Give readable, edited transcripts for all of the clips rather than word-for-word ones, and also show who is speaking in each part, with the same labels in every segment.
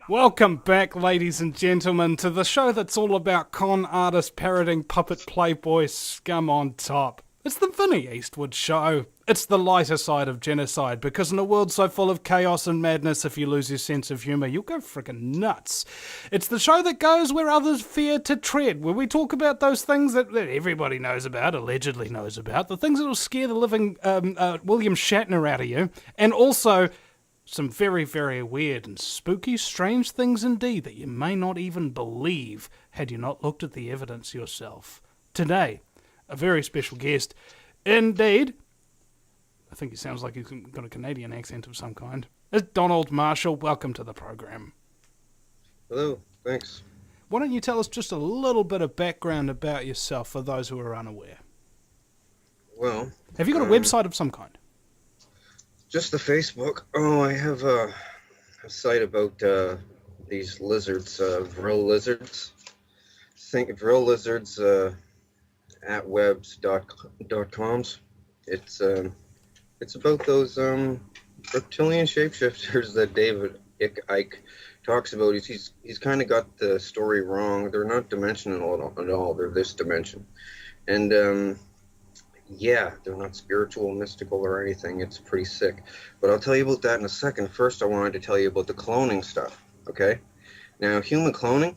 Speaker 1: Welcome back, ladies and gentlemen, to the show that's all about con artist parroting puppet playboy scum on top. It's the Vinny Eastwood show. It's the lighter side of genocide, because in a world so full of chaos and madness, if you lose your sense of humour, you'll go frickin' nuts. It's the show that goes where others fear to tread, where we talk about those things that everybody knows about, allegedly knows about, the things that will scare the living William Shatner out of you, and also some very, very weird and spooky, strange things indeed that you may not even believe had you not looked at the evidence yourself. Today, a very special guest. Indeed, I think he sounds like he's got a Canadian accent of some kind. It's Donald Marshall. Welcome to the program.
Speaker 2: Hello, thanks.
Speaker 1: Why don't you tell us just a little bit of background about yourself for those who are unaware?
Speaker 2: Well,
Speaker 1: have you got a website of some kind?
Speaker 2: Just the Facebook. Oh, I have a site about these lizards, vril lizards. Think vril lizards at webs.coms. It's about those reptilian shapeshifters that David Icke talks about. He's kind of got the story wrong. They're not dimensional at all. They're this dimension, and yeah, they're not spiritual, mystical, or anything. It's pretty sick. But I'll tell you about that in a second. First, I wanted to tell you about the cloning stuff, okay? Now, human cloning,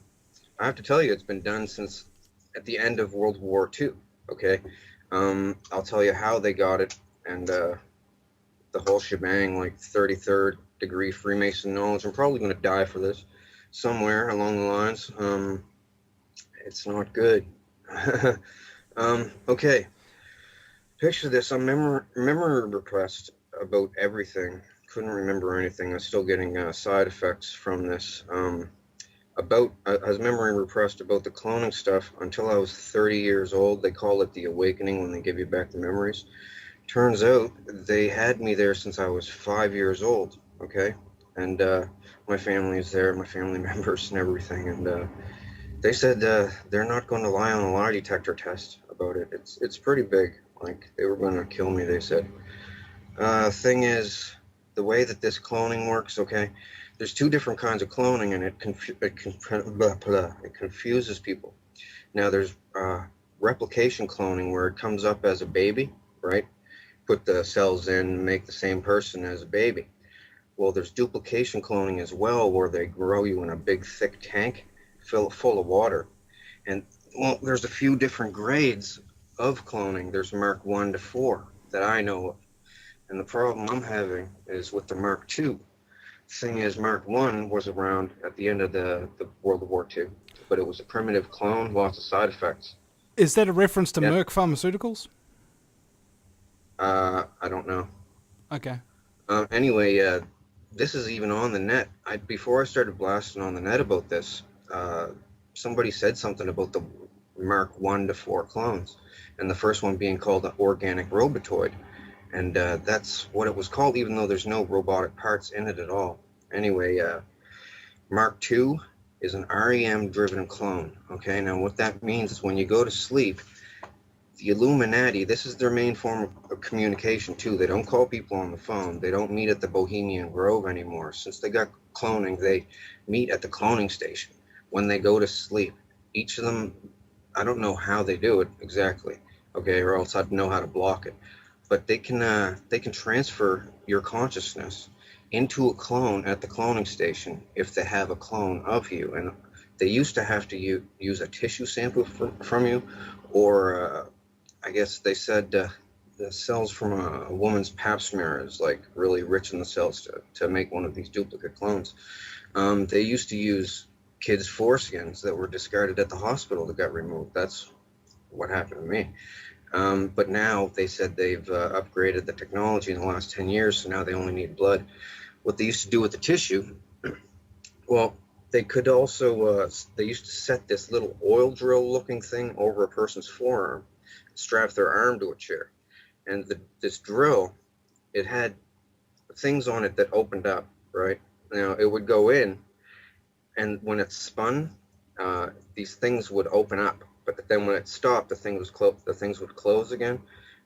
Speaker 2: I have to tell you, it's been done since at the end of World War II, okay? I'll tell you how they got it, and the whole shebang, like 33rd degree Freemason knowledge. I'm probably going to die for this somewhere along the lines. It's not good. Okay. Picture this, I'm memory repressed about everything. Couldn't remember anything. I'm still getting side effects from this. I was memory repressed about the cloning stuff until I was 30 years old. They call it the awakening when they give you back the memories. Turns out they had me there since I was 5 years old, okay? And my family is there, my family members and everything. And they said they're not going to lie on a lie detector test about it. It's pretty big. Like, they were going to kill me, they said. Thing is, the way that this cloning works, okay, there's two different kinds of cloning, and it confuses people. Now, there's replication cloning, where it comes up as a baby, right? Put the cells in, make the same person as a baby. Well, there's duplication cloning as well, where they grow you in a big, thick tank full of water. And, well, there's a few different grades of cloning. There's Mark 1 to 4 that I know of. And the problem I'm having is with the Mark 2. Thing is, Mark 1 was around at the end of the World War II, but it was a primitive clone, lots of side effects.
Speaker 1: Is that a reference to Merck Pharmaceuticals?
Speaker 2: I don't know.
Speaker 1: Okay.
Speaker 2: Anyway, this is even on the net. Before I started blasting on the net about this, somebody said something about the Mark 1 to 4 clones, and the first one being called an organic robotoid. And that's what it was called, even though there's no robotic parts in it at all. Anyway, Mark II is an REM-driven clone. Okay, now what that means is when you go to sleep, the Illuminati, this is their main form of communication too. They don't call people on the phone. They don't meet at the Bohemian Grove anymore. Since they got cloning, they meet at the cloning station when they go to sleep. Each of them, I don't know how they do it exactly, okay, or else I'd know how to block it. But they can transfer your consciousness into a clone at the cloning station if they have a clone of you. And they used to have to use a tissue sample from you, or I guess they said the cells from a woman's pap smear is like really rich in the cells to make one of these duplicate clones. They used to use kids' foreskins that were discarded at the hospital that got removed. That's what happened to me. But now they said they've upgraded the technology in the last 10 years, so now they only need blood. What they used to do with the tissue, well, they could also, they used to set this little oil drill looking thing over a person's forearm, strap their arm to a chair. And this drill, it had things on it that opened up, right? Now, it would go in, and when it spun, these things would open up. But then when it stopped, the things would close again.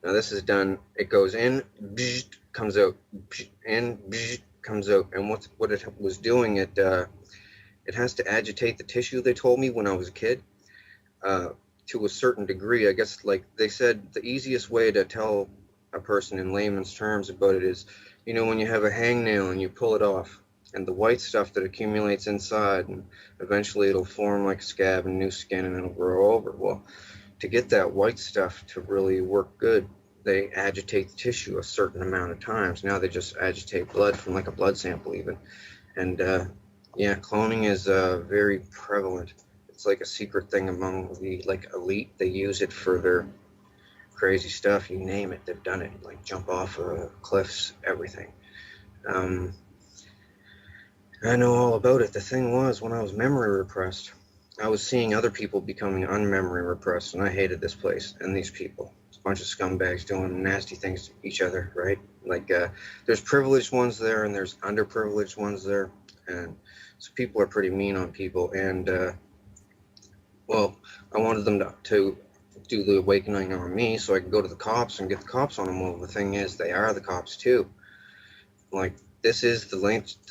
Speaker 2: Now this is done, it goes in, comes out, in, comes out. And what it was doing, it has to agitate the tissue, they told me when I was a kid, uh, to a certain degree. I guess, like they said, the easiest way to tell a person in layman's terms about it is, when you have a hangnail and you pull it off, and the white stuff that accumulates inside, and eventually it'll form like a scab and new skin and it'll grow over. Well, to get that white stuff to really work good, they agitate the tissue a certain amount of times. Now they just agitate blood from like a blood sample even. And yeah, cloning is very prevalent. It's like a secret thing among the like elite. They use it for their crazy stuff. You name it, they've done it. Like jump off cliffs, everything. Um, I know all about it. The thing was, when I was memory repressed, I was seeing other people becoming unmemory repressed, and I hated this place and these people. It's a bunch of scumbags doing nasty things to each other, right? Like, there's privileged ones there, and there's underprivileged ones there, and so people are pretty mean on people. And well, I wanted them to do the awakening on me, so I could go to the cops and get the cops on them. Well, the thing is, they are the cops too. Like, this is the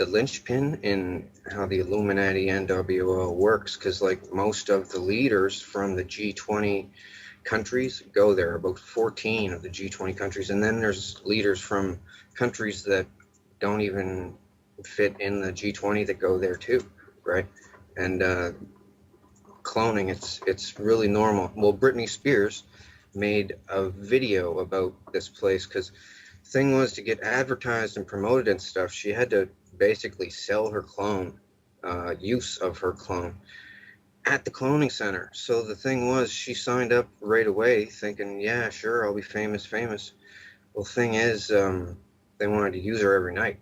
Speaker 2: linchpin in how the Illuminati NWO works, because like most of the leaders from the G20 countries go there, about 14 of the G20 countries, and then there's leaders from countries that don't even fit in the G20 that go there too, right? And cloning, it's really normal. Well, Britney Spears made a video about this place, because thing was, to get advertised and promoted and stuff, she had to basically sell her clone, use of her clone at the cloning center. So the thing was, she signed up right away thinking, yeah, sure, I'll be famous. Well, thing is, they wanted to use her every night.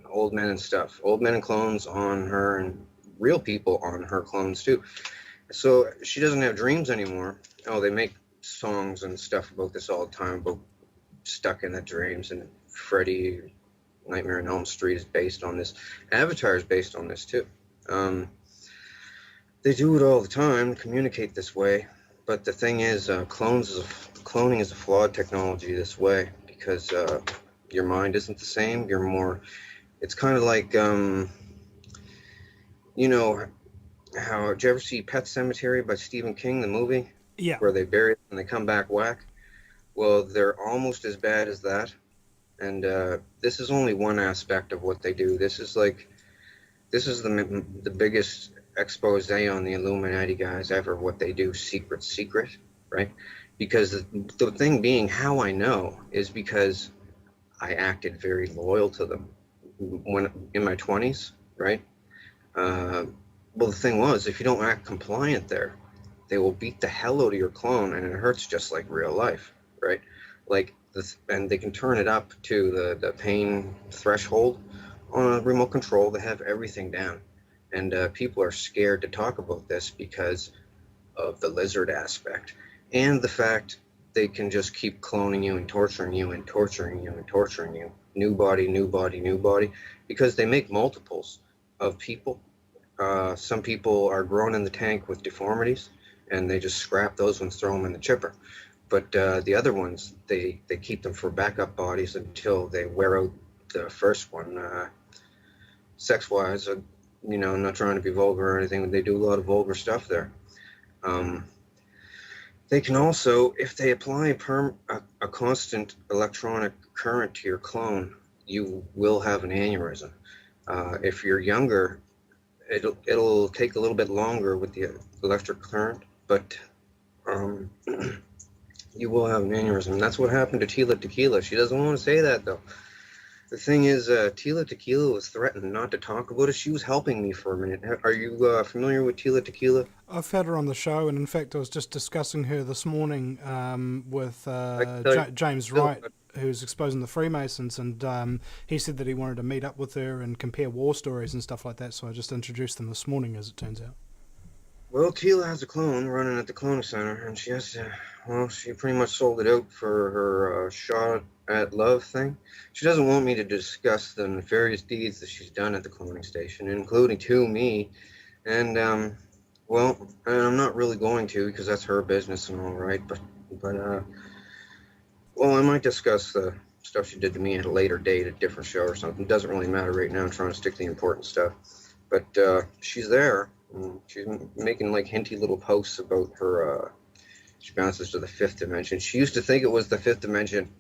Speaker 2: Old men and stuff, old men and clones on her, and real people on her clones too. So she doesn't have dreams anymore. Oh, they make songs and stuff about this all the time, about stuck in the dreams, and Freddy Nightmare on Elm Street is based on this. Avatar is based on this too. They do it all the time, communicate this way. But the thing is, cloning is a flawed technology this way, because your mind isn't the same. You're more. It's kind of like you know how, did you ever see Pet Cemetery by Stephen King, the movie,
Speaker 1: Yeah.
Speaker 2: where they bury it and they come back whack? Well, they're almost as bad as that. And this is only one aspect of what they do. This is the biggest expose on the Illuminati guys ever. What they do, secret, right? Because the thing being, how I know is because I acted very loyal to them when in my 20s, right? Well, the thing was, if you don't act compliant there, they will beat the hell out of your clone, and it hurts just like real life, right? Like this, and they can turn it up to the pain threshold on a remote control. They have everything down, and people are scared to talk about this because of the lizard aspect and the fact they can just keep cloning you and torturing you and torturing you and torturing you. New body, because they make multiples of people. Some people are grown in the tank with deformities, and they just scrap those ones, throw them in the chipper. But the other ones, they keep them for backup bodies until they wear out the first one. Sex-wise, I'm not trying to be vulgar or anything, but they do a lot of vulgar stuff there. They can also, if they apply a constant electronic current to your clone, you will have an aneurysm. If you're younger, it'll take a little bit longer with the electric current, but you will have an aneurysm. That's what happened to Tila Tequila. She doesn't want to say that, though. The thing is, Tila Tequila was threatened not to talk about it. She was helping me for a minute. Are you familiar with Tila Tequila?
Speaker 1: I've had her on the show, and in fact, I was just discussing her this morning with
Speaker 2: I can tell you
Speaker 1: James
Speaker 2: still,
Speaker 1: Wright, who's exposing the Freemasons, and he said that he wanted to meet up with her and compare war stories and stuff like that. So I just introduced them this morning, as it turns out.
Speaker 2: well, Tila has a clone running at the cloning center, and she has to, well, she pretty much sold it out for her shot at love thing. She doesn't want me to discuss the nefarious deeds that she's done at the cloning station, including to me. And, well, and I'm not really going to, because that's her business and all right, but Well, I might discuss the stuff she did to me at a later date, a different show or something. It doesn't really matter right now. I'm trying to stick to the important stuff. But she's there. And she's making like hinty little posts about her. She bounces to the fifth dimension. She used to think it was the fifth dimension.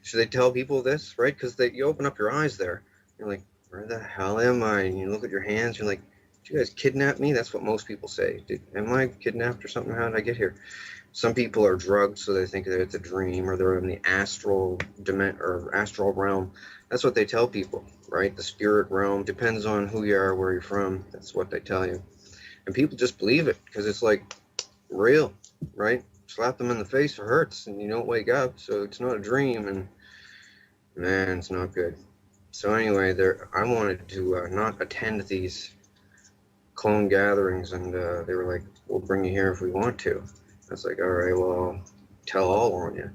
Speaker 2: Should they tell people this, right? Because you open up your eyes there. You're like, where the hell am I? And you look at your hands. You're like, did you guys kidnap me? That's what most people say. Am I kidnapped or something? How did I get here? Some people are drugged, so they think that it's a dream, or they're in the astral realm. That's what they tell people, right? The spirit realm depends on who you are, where you're from. That's what they tell you, and people just believe it because it's like real, right? Slap them in the face, it hurts, and you don't wake up, so it's not a dream, and man, it's not good. So anyway, I wanted to not attend these clone gatherings, and they were like, "We'll bring you here if we want to." I was like, all right, well, I'll tell all on you.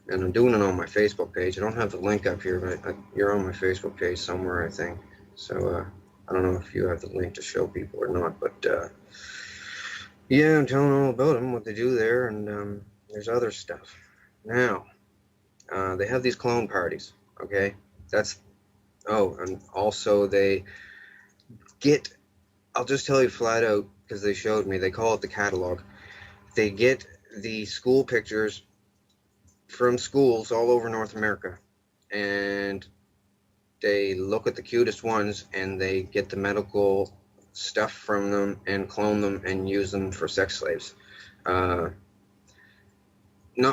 Speaker 2: And I'm doing it on my Facebook page. I don't have the link up here, but you're on my Facebook page somewhere, I think. So I don't know if you have the link to show people or not, but yeah, I'm telling all about them, what they do there, and there's other stuff. Now, they have these clone parties, okay? And also they get, I'll just tell you flat out, because they showed me, they call it the catalog. They get the school pictures from schools all over North America, and they look at the cutest ones, and they get the medical stuff from them and clone them and use them for sex slaves. Not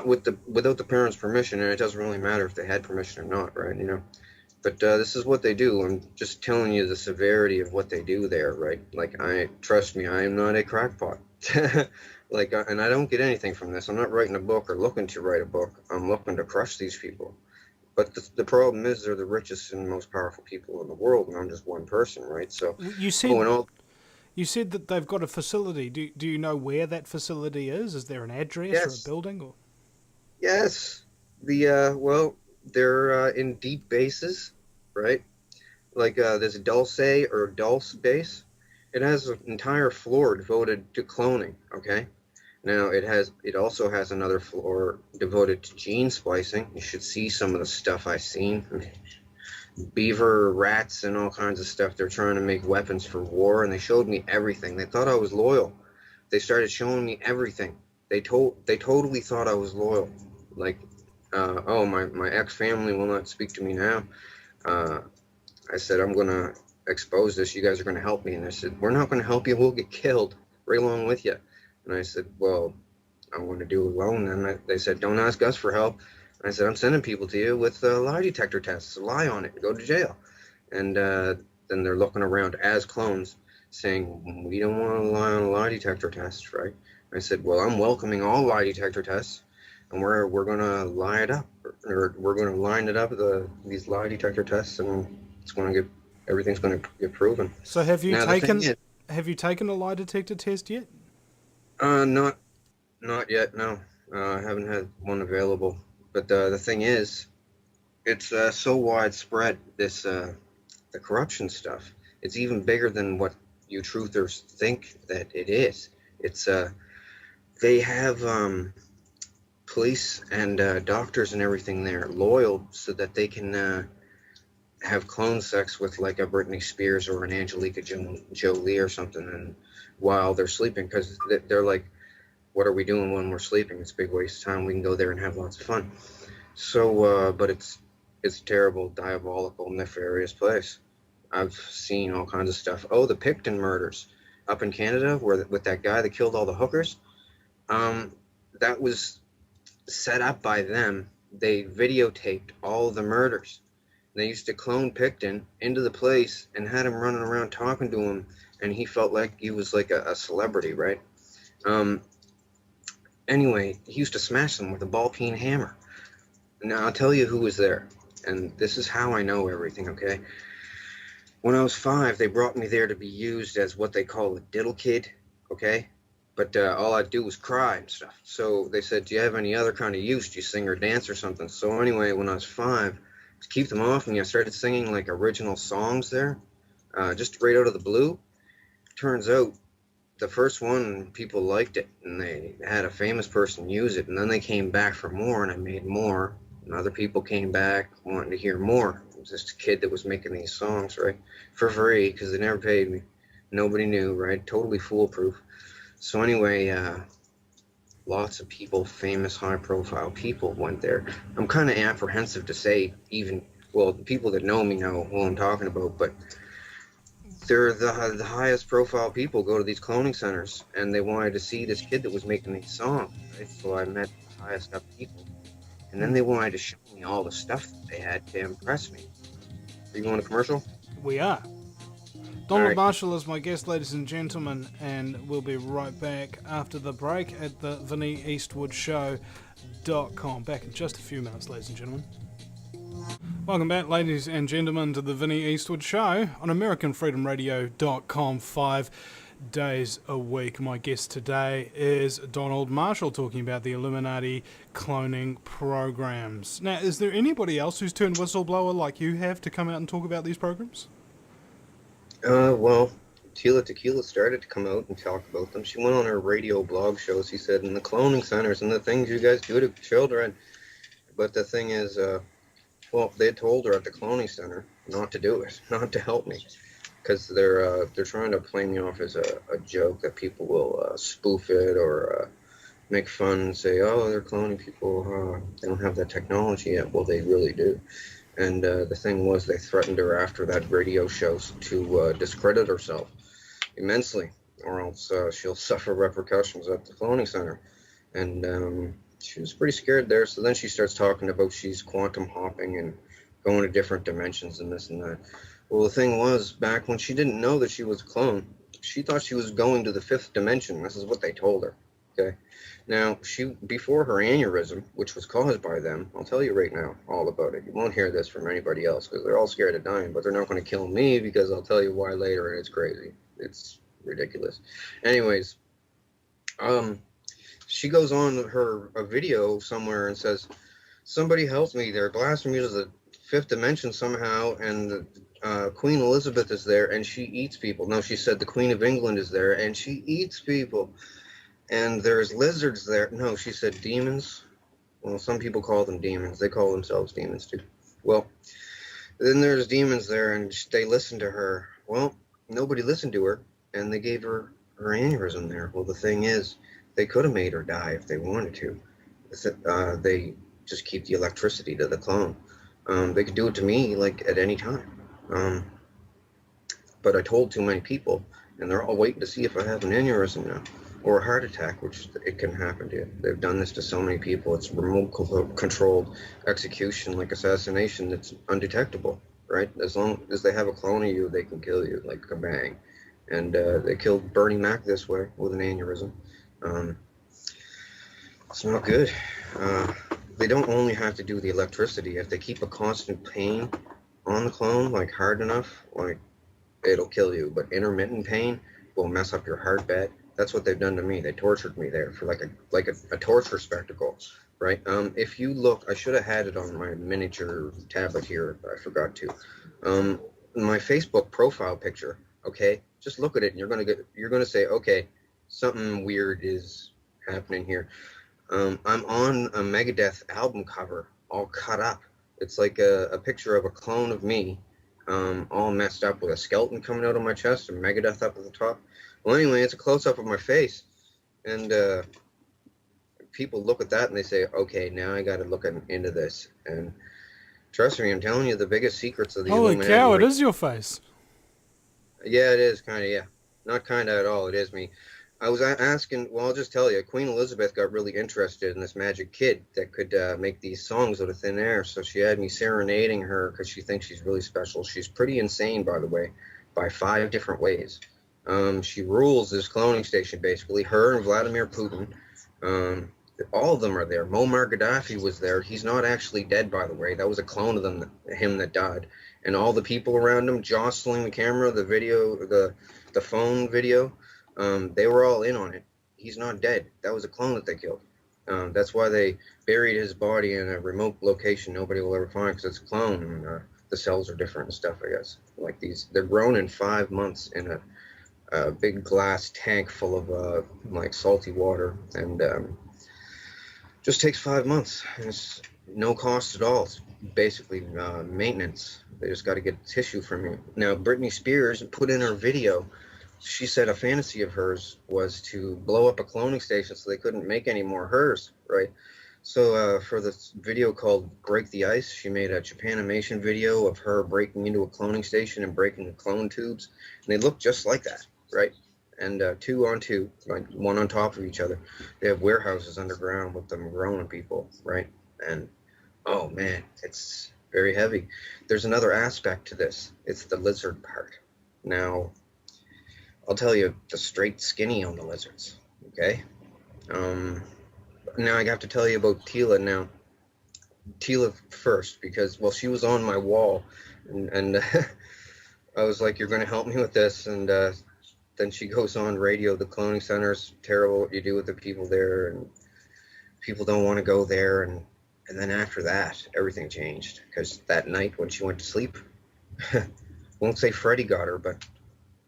Speaker 2: without the parents' permission, and it doesn't really matter if they had permission or not, right? But this is what they do. I'm just telling you the severity of what they do there, right? Like, trust me, I am not a crackpot. And I don't get anything from this. I'm not writing a book or looking to write a book. I'm looking to crush these people. But the problem is they're the richest and most powerful people in the world, and I'm just one person, right? So,
Speaker 1: You said you said that they've got a facility. Do you know where that facility is? Is there an address or a
Speaker 2: yes,
Speaker 1: building? Or
Speaker 2: yes. They're in deep bases, right? Like this Dulce base. It has an entire floor devoted to cloning, okay? Now it also has another floor devoted to gene splicing. You should see some of the stuff I've seen. Beaver, rats, and all kinds of stuff. They're trying to make weapons for war, and they showed me everything. They thought I was loyal. They started showing me everything. They totally thought I was loyal. Like, oh, my ex-family will not speak to me now. Uh, I said, I'm gonna expose this. You guys are gonna help me. And they said, we're not gonna help you. We'll get killed right along with you. And I said, well, I'm going to do it alone. And they said, don't ask us for help. And I said, I'm sending people to you with lie detector tests. Lie on it. Go to jail. And then they're looking around as clones saying, we don't want to lie on a lie detector test, right? I said, well, I'm welcoming all lie detector tests. And we're going to lie it up. Or we're going to line it up, these lie detector tests, and everything's going to get proven.
Speaker 1: so
Speaker 2: Now, the thing is,
Speaker 1: have you taken a lie detector test yet?
Speaker 2: not Not yet, no. I haven't had one available. But the thing is, it's so widespread, the corruption stuff. It's even bigger than what you truthers think that it is. It's they have police and doctors and everything there loyal so that they can have clone sex with like a Britney Spears or an Angelica Jolie or something, and while they're sleeping, because they're like, what are we doing when we're sleeping? It's a big waste of time. We can go there and have lots of fun. So, but it's a terrible, diabolical, nefarious place. I've seen all kinds of stuff. Oh, the Picton murders up in Canada, with that guy that killed all the hookers. That was set up by them. They videotaped all the murders. They used to clone Picton into the place and had him running around talking to him, and he felt like he was like a celebrity, right? Anyway, he used to smash them with a ball-peen hammer. Now, I'll tell you who was there, and this is how I know everything, okay? When I was 5, they brought me there to be used as what they call a diddle kid, okay? But all I'd do was cry and stuff. So they said, do you have any other kind of use? Do you sing or dance or something? So anyway, when I was 5, to keep them off me, I started singing like original songs there, just right out of the blue. Turns out the first one, people liked it, and they had a famous person use it, and then they came back for more, and I made more, And other people came back wanting to hear more. It was just a kid that was making these songs, right, for free because they never paid me. Nobody knew, right? Totally foolproof. So anyway, lots of people, famous, high-profile people, went there. I'm kind of apprehensive to say, even well, the people that know me know who I'm talking about, but they're the highest profile people go to these cloning centers, and they wanted to see this kid that was making these songs, right? So I met the highest up people, and then they wanted to show me all the stuff that they had to impress me. Are you going to commercial?
Speaker 1: We are.
Speaker 2: All
Speaker 1: Donald
Speaker 2: right.
Speaker 1: Marshall is my guest, ladies and gentlemen, and we'll be right back after the break at the Vinny Eastwood Show.com. Back in just a few minutes, ladies and gentlemen. Welcome back, ladies and gentlemen, to the Vinny Eastwood Show on AmericanFreedomRadio.com 5 days a week. My guest today is Donald Marshall, talking about the Illuminati cloning programs. Now, is there anybody else who's turned whistleblower like you have to come out and talk about these programs?
Speaker 2: Well, Tila Tequila started to come out and talk about them. She went on her radio blog shows. She said, in the cloning centers and the things you guys do to children. But the thing is, well, they told her at the cloning center not to do it, not to help me, because they're trying to play me off as a joke that people will spoof it or make fun and say, oh, they're cloning people. They don't have that technology yet. Well, they really do. And the thing was, they threatened her after that radio show to discredit herself immensely, or else she'll suffer repercussions at the cloning center. And she was pretty scared there. So then she starts talking about she's quantum hopping and going to different dimensions and this and that. Well, the thing was, back when she didn't know that she was a clone, she thought she was going to the fifth dimension. This is what they told her. Okay. Now, before her aneurysm, which was caused by them, I'll tell you right now all about it. You won't hear this from anybody else because they're all scared of dying, but they're not going to kill me because I'll tell you why later, and it's crazy. It's ridiculous. Anyways, she goes on a video somewhere and says, somebody help me. They're blasting me to the fifth dimension somehow, and Queen Elizabeth is there, and she eats people. No, she said the Queen of England is there, and she eats people. And there's lizards there. No, she said demons. Well, some people call them demons. They call themselves demons too. Well, then there's demons there, and they listened to her. Well, nobody listened to her, and they gave her aneurysm there. Well, the thing is, they could have made her die if they wanted to. They just keep the electricity to the clone. They could do it to me, like, at any time. But I told too many people, and they're all waiting to see if I have an aneurysm now. Or a heart attack, which it can happen to. They've done this to so many people. It's remote controlled execution, like assassination, that's undetectable, right? As long as they have a clone of you, they can kill you, like kabang. And they killed Bernie Mac this way with an aneurysm. It's not good. They don't only have to do the electricity. If they keep a constant pain on the clone, like hard enough, like it'll kill you. But intermittent pain will mess up your heart bed. That's what they've done to me. They tortured me there for like a torture spectacle, right? If you look, I should have had it on my miniature tablet here, but I forgot to. My Facebook profile picture, okay? Just look at it, and you're gonna say, okay, something weird is happening here. I'm on a Megadeth album cover, all cut up. It's like a picture of a clone of me, all messed up with a skeleton coming out of my chest and Megadeth up at the top. Well, anyway, it's a close-up of my face, and people look at that and they say, okay, now I got to look into this. And trust me, I'm telling you the biggest secrets of the
Speaker 1: Holy
Speaker 2: Illuminati.
Speaker 1: cow, it is your face.
Speaker 2: Yeah, it is, kind of, yeah. Not kind of at all, it is me. I was asking, well, I'll just tell you, Queen Elizabeth got really interested in this magic kid that could make these songs out of thin air, so she had me serenading her because she thinks she's really special. She's pretty insane, by the way, by 5 different ways. She rules this cloning station, basically. Her and Vladimir Putin. All of them are there. Muammar Gaddafi was there. He's not actually dead, by the way. That was a clone of him that died. And all the people around him jostling the camera, the video, the phone video, they were all in on it. He's not dead. That was a clone that they killed. That's why they buried his body in a remote location nobody will ever find, because it's a clone. And, the cells are different and stuff, I guess. Like they're grown in 5 months in a big glass tank full of like salty water, and just takes 5 months. And no cost at all. It's basically maintenance. They just got to get tissue from you. Now, Britney Spears put in her video. She said a fantasy of hers was to blow up a cloning station so they couldn't make any more hers, right? So for this video called Break the Ice, she made a Japanimation video of her breaking into a cloning station and breaking the clone tubes. And they look just like that, right? And two on two, like one on top of each other. They have warehouses underground with them growing people, right? And oh man, it's very heavy. There's another aspect to this. It's the lizard part. Now, I'll tell you the straight skinny on the lizards, okay? Um, Now I have to tell you about Tila now. Tila first, because, well, she was on my wall, and I was like, you're going to help me with this, and then she goes on radio, the cloning center's terrible, what you do with the people there, and people don't want to go there, and then after that, everything changed, because that night when she went to sleep, won't say Freddy got her, but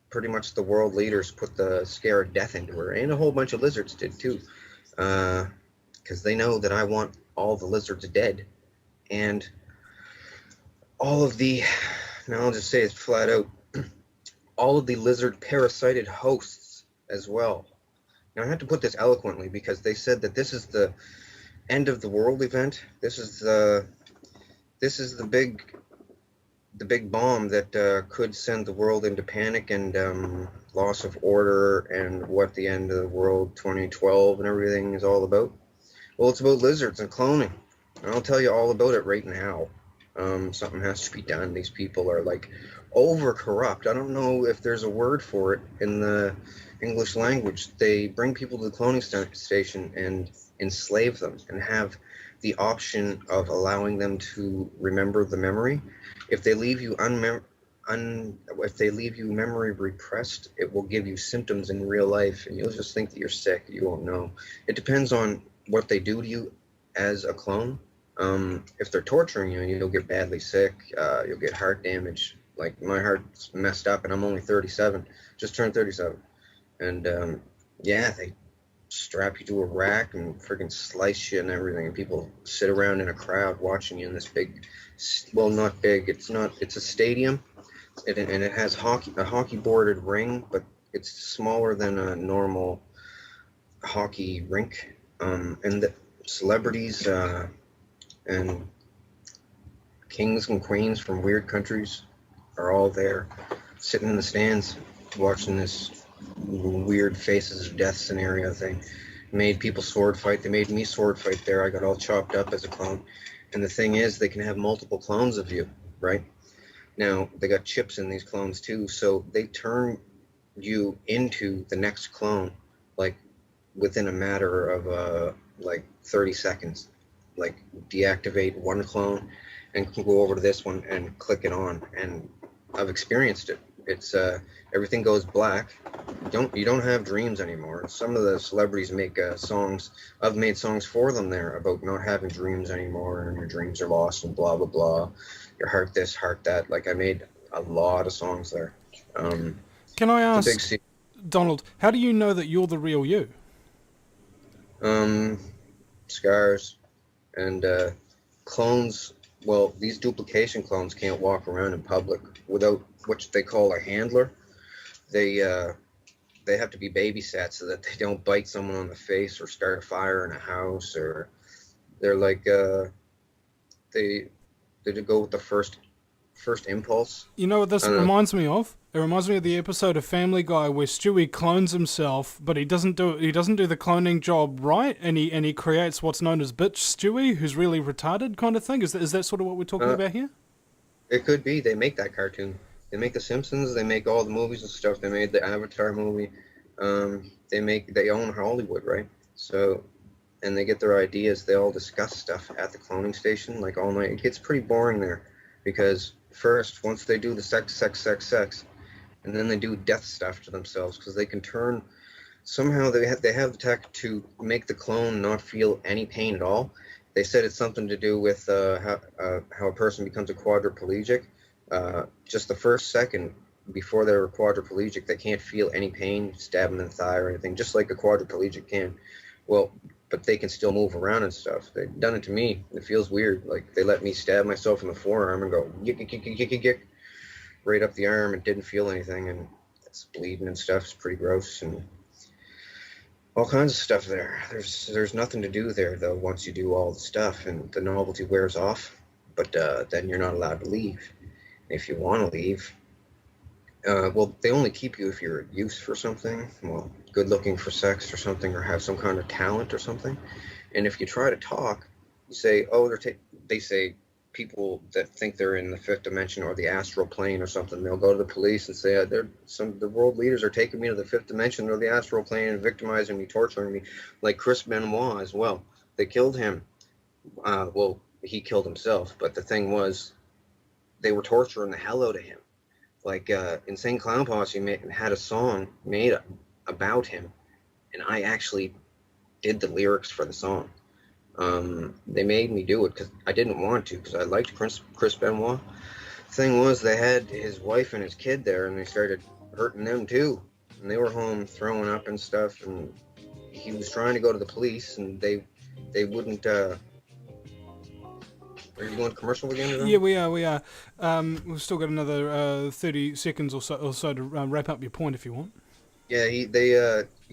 Speaker 2: pretty much the world leaders put the scare of death into her, and a whole bunch of lizards did too. Because they know that I want all the lizards dead, and all of the, now I'll just say it flat out, all of the lizard parasited hosts as well. Now I have to put this eloquently because they said that this is the end of the world event. This is the big bomb that could send the world into panic and loss of order, and what the end of the world 2012 and everything is all about. Well, it's about lizards and cloning. And I'll tell you all about it right now. Something has to be done. These people are like over corrupt. I don't know if there's a word for it in the English language. They bring people to the cloning station and enslave them and have the option of allowing them to remember the memory. If they leave you if they leave you memory repressed, it will give you symptoms in real life, and you'll just think that you're sick. You won't know. It depends on what they do to you as a clone. If they're torturing you, you'll get badly sick. You'll get heart damage. Like my heart's messed up, and I'm only 37. Just turned 37, and yeah, they strap you to a rack and freaking slice you and everything. And people sit around in a crowd watching you in this big, well, not big. It's not. It's a stadium, and it has a hockey boarded ring, but it's smaller than a normal hockey rink. And the celebrities and kings and queens from weird countries are all there, sitting in the stands, watching this weird faces of death scenario thing. Made people sword fight. They made me sword fight there. I got all chopped up as a clone. And the thing is, they can have multiple clones of you, right? Now, they got chips in these clones too, so they turn you into the next clone, like, within a matter of like 30 seconds. Like, deactivate one clone and go over to this one and click it on. And I've experienced it. It's everything goes black. You don't have dreams anymore. Some of the celebrities make songs. I've made songs for them there about not having dreams anymore, and your dreams are lost and blah blah blah. Your heart this, heart that. Like, I made a lot of songs there.
Speaker 1: Can I
Speaker 2: It's a big
Speaker 1: ask, Donald, how do you know that you're the real you?
Speaker 2: Scars and clones. Well, these duplication clones can't walk around in public without what they call a handler. They have to be babysat so that they don't bite someone on the face or start a fire in a house, or they're like they go with the first impulse.
Speaker 1: You know what this
Speaker 2: I don't know.
Speaker 1: reminds me of? It reminds me of the episode of Family Guy where Stewie clones himself, but he doesn't do the cloning job right, and he creates what's known as bitch Stewie, who's really retarded kind of thing. Is that sort of what we're talking about here?
Speaker 2: It could be. They make that cartoon. They make The Simpsons. They make all the movies and stuff. They made the Avatar movie. They own Hollywood, right? So, and they get their ideas. They all discuss stuff at the cloning station like all night. It gets pretty boring there, because first, once they do the sex, and then they do death stuff to themselves, because they can turn. Somehow they have the tech to make the clone not feel any pain at all. They said it's something to do with how a person becomes a quadriplegic. Just the first second before they're quadriplegic, they can't feel any pain, stab them in the thigh or anything, just like a quadriplegic can. Well, but they can still move around and stuff. They've done it to me. It feels weird. Like they let me stab myself in the forearm and go yick, yick, yick, yick, yick, yick, right up the arm and didn't feel anything, and it's bleeding and stuff. It's pretty gross and all kinds of stuff there. There's nothing to do there though once you do all the stuff and the novelty wears off. But then you're not allowed to leave. If you want to leave, well, they only keep you if you're a use for something, well, good looking for sex or something, or have some kind of talent or something. And if you try to talk, you say, oh, they say people that think they're in the fifth dimension or the astral plane or something, they'll go to the police and say, the world leaders are taking me to the fifth dimension or the astral plane and victimizing me, torturing me, like Chris Benoit as well. They killed him. Well, he killed himself, but the thing was, they were torturing the hell out of him. Like Insane Clown Posse had a song made about him, and I actually did the lyrics for the song. They made me do it because I didn't want to, because I liked Chris Benoit. Thing was, they had his wife and his kid there, and they started hurting them too. And they were home throwing up and stuff, and he was trying to go to the police, and they wouldn't. Are you going to commercial again?
Speaker 1: Yeah, we are. We've still got another 30 seconds or so to wrap up your point if you want.
Speaker 2: Yeah, he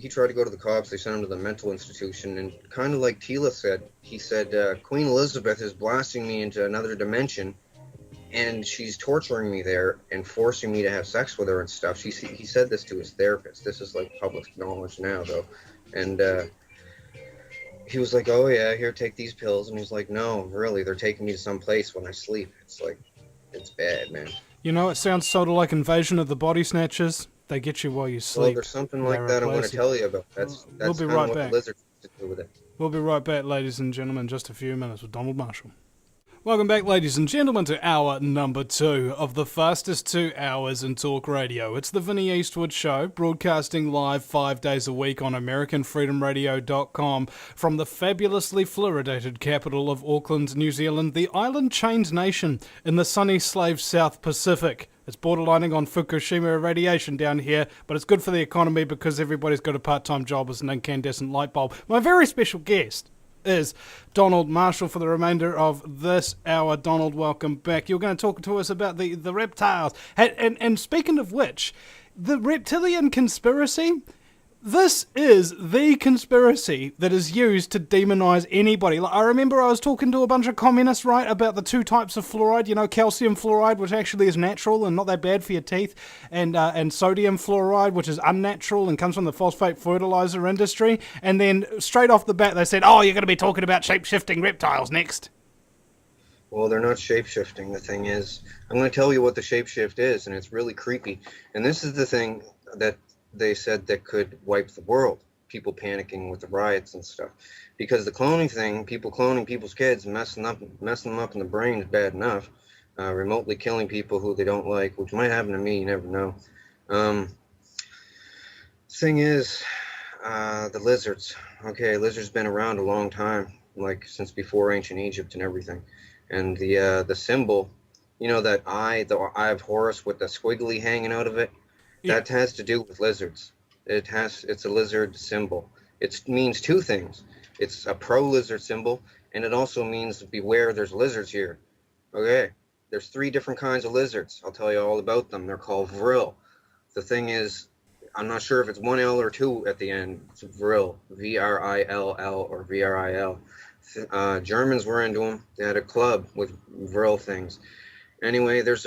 Speaker 2: tried to go to the cops. They sent him to the mental institution, and kind of like Tila said, he said, Queen Elizabeth is blasting me into another dimension, and she's torturing me there and forcing me to have sex with her and stuff. He said this to his therapist. This is like public knowledge now, though. And he was like, oh yeah, here, take these pills. And he's like, no, really, they're taking me to some place when I sleep. It's like, it's bad, man.
Speaker 1: You know, it sounds sort of like Invasion of the Body Snatchers. They get you while you sleep.
Speaker 2: Well, there's something like that I want to tell you about. That's
Speaker 1: we'll be
Speaker 2: kind
Speaker 1: right
Speaker 2: of what
Speaker 1: back.
Speaker 2: the lizards to do with it.
Speaker 1: We'll be right back, ladies and gentlemen, in just a few minutes with Donald Marshall. Welcome back, ladies and gentlemen, to hour number 2 of the fastest 2 hours in talk radio. It's the Vinny Eastwood Show, broadcasting live 5 days a week on AmericanFreedomRadio.com from the fabulously fluoridated capital of Auckland, New Zealand, the island-chained nation in the sunny slave South Pacific. It's borderlining on Fukushima irradiation down here, but it's good for the economy because everybody's got a part-time job as an incandescent light bulb. My very special guest is Donald Marshall for the remainder of this hour. Donald, welcome back. You're going to talk to us about the reptiles. And speaking of which, the reptilian conspiracy, this is the conspiracy that is used to demonize anybody. Like, I remember I was talking to a bunch of communists, right, about the 2 types of fluoride, you know, calcium fluoride, which actually is natural and not that bad for your teeth, and sodium fluoride, which is unnatural and comes from the phosphate fertilizer industry. And then straight off the bat, they said, oh, you're going to be talking about shape-shifting reptiles next.
Speaker 2: Well, they're not shape-shifting. The thing is, I'm going to tell you what the shapeshift is, and it's really creepy. And this is the thing that they said that could wipe the world, people panicking with the riots and stuff, because the cloning thing, people cloning people's kids, messing them up in the brain is bad enough. Remotely killing people who they don't like, which might happen to me, you never know. Thing is, the lizards. Okay, lizards been around a long time, like since before ancient Egypt and everything. And the symbol, you know, that eye, the eye of Horus with the squiggly hanging out of it. That has to do with lizards. It's a lizard symbol. It means 2 things. It's a pro-lizard symbol, and it also means beware, there's lizards here. Okay, there's 3 different kinds of lizards. I'll tell you all about them. They're called vril. The thing is, I'm not sure if it's 1 L or 2 at the end. It's vril, V-R-I-L-L or V-R-I-L. Germans were into them. They had a club with vril things. Anyway, there's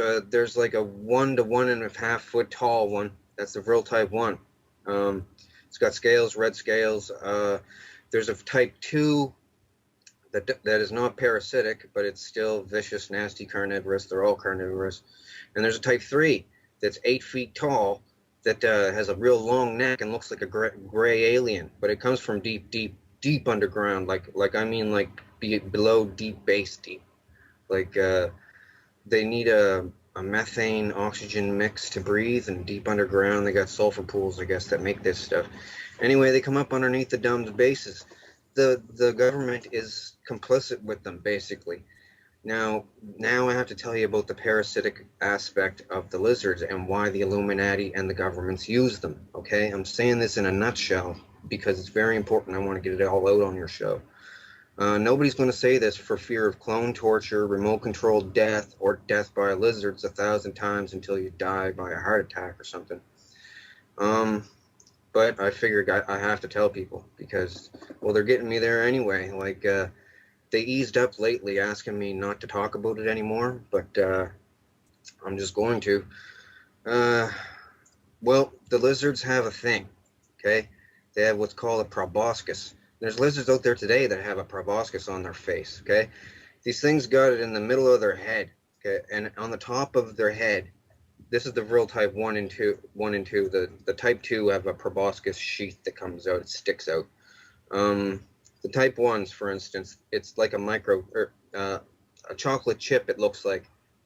Speaker 2: like a 1 to 1.5 foot tall one. That's the vril type 1. It's got scales, red scales. There's a type 2 that is not parasitic, but it's still vicious, nasty, carnivorous. They're all carnivorous. And there's a type 3 that's 8 feet tall that has a real long neck and looks like a gray alien, but it comes from deep underground. Like below deep base deep. Like they need a methane oxygen mix to breathe, and deep underground they got sulfur pools, I guess, that make this stuff. Anyway, they come up underneath the domed bases. The government is complicit with them, basically. Now I have to tell you about the parasitic aspect of the lizards and why the Illuminati and the governments use them, okay? I'm saying this in a nutshell, because it's very important. I want to get it all out on your show. Nobody's going to say this for fear of clone torture, remote controlled death, or death by lizards 1,000 times until you die by a heart attack or something. But I figured I have to tell people because, well, they're getting me there anyway. Like, they eased up lately asking me not to talk about it anymore, but I'm just going to. Well, the lizards have a thing, okay? They have what's called a proboscis. There's lizards out there today that have a proboscis on their face, okay? These things got it in the middle of their head, okay? And on the top of their head, this is the real type 1 and 2. The type 2 have a proboscis sheath that comes out, it sticks out. The type 1s, for instance, it's like a chocolate chip, it looks like,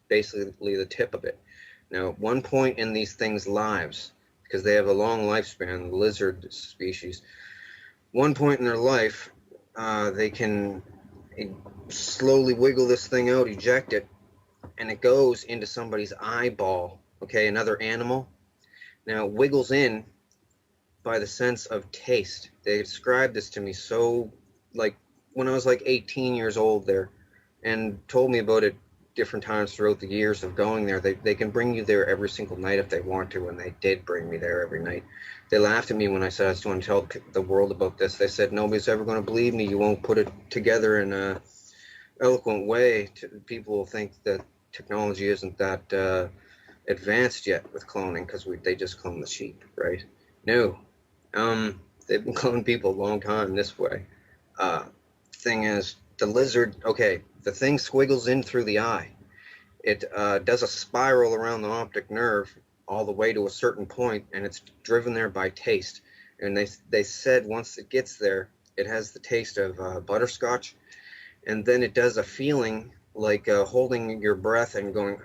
Speaker 2: basically the tip of it. Now, at one point in these things' lives, because they have a long lifespan, the lizard species, one point in their life, they can slowly wiggle this thing out, eject it, and it goes into somebody's eyeball, okay, another animal. Now, it wiggles in by the sense of taste. They described this to me so, like, when I was like 18 years old there, and told me about it different times throughout the years of going there. They can bring you there every single night if they want to, and they did bring me there every night. They laughed at me when I said I was going to tell the world about this. They said, nobody's ever going to believe me. You won't put it together in a eloquent way. People will think that technology isn't that advanced yet with cloning because they just clone the sheep, right? No. They've been cloning people a long time this way. Thing is, the lizard, okay, the thing squiggles in through the eye. It does a spiral around the optic nerve all the way to a certain point, and it's driven there by taste. And they said once it gets there, it has the taste of butterscotch, and then it does a feeling like holding your breath and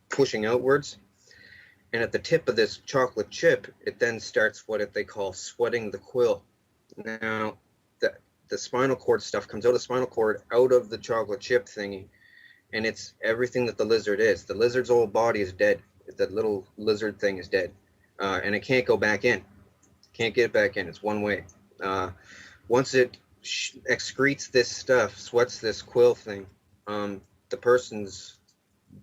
Speaker 2: pushing outwards. And at the tip of this chocolate chip, it then starts what they call sweating the quill. Now, the spinal cord stuff comes out of the spinal cord, out of the chocolate chip thingy, and it's everything that the lizard is. The lizard's whole body is dead. The little lizard thing is dead, and it can't go back in. Can't get back in. It's one way. Once it excretes this stuff, sweats this quill thing, the person's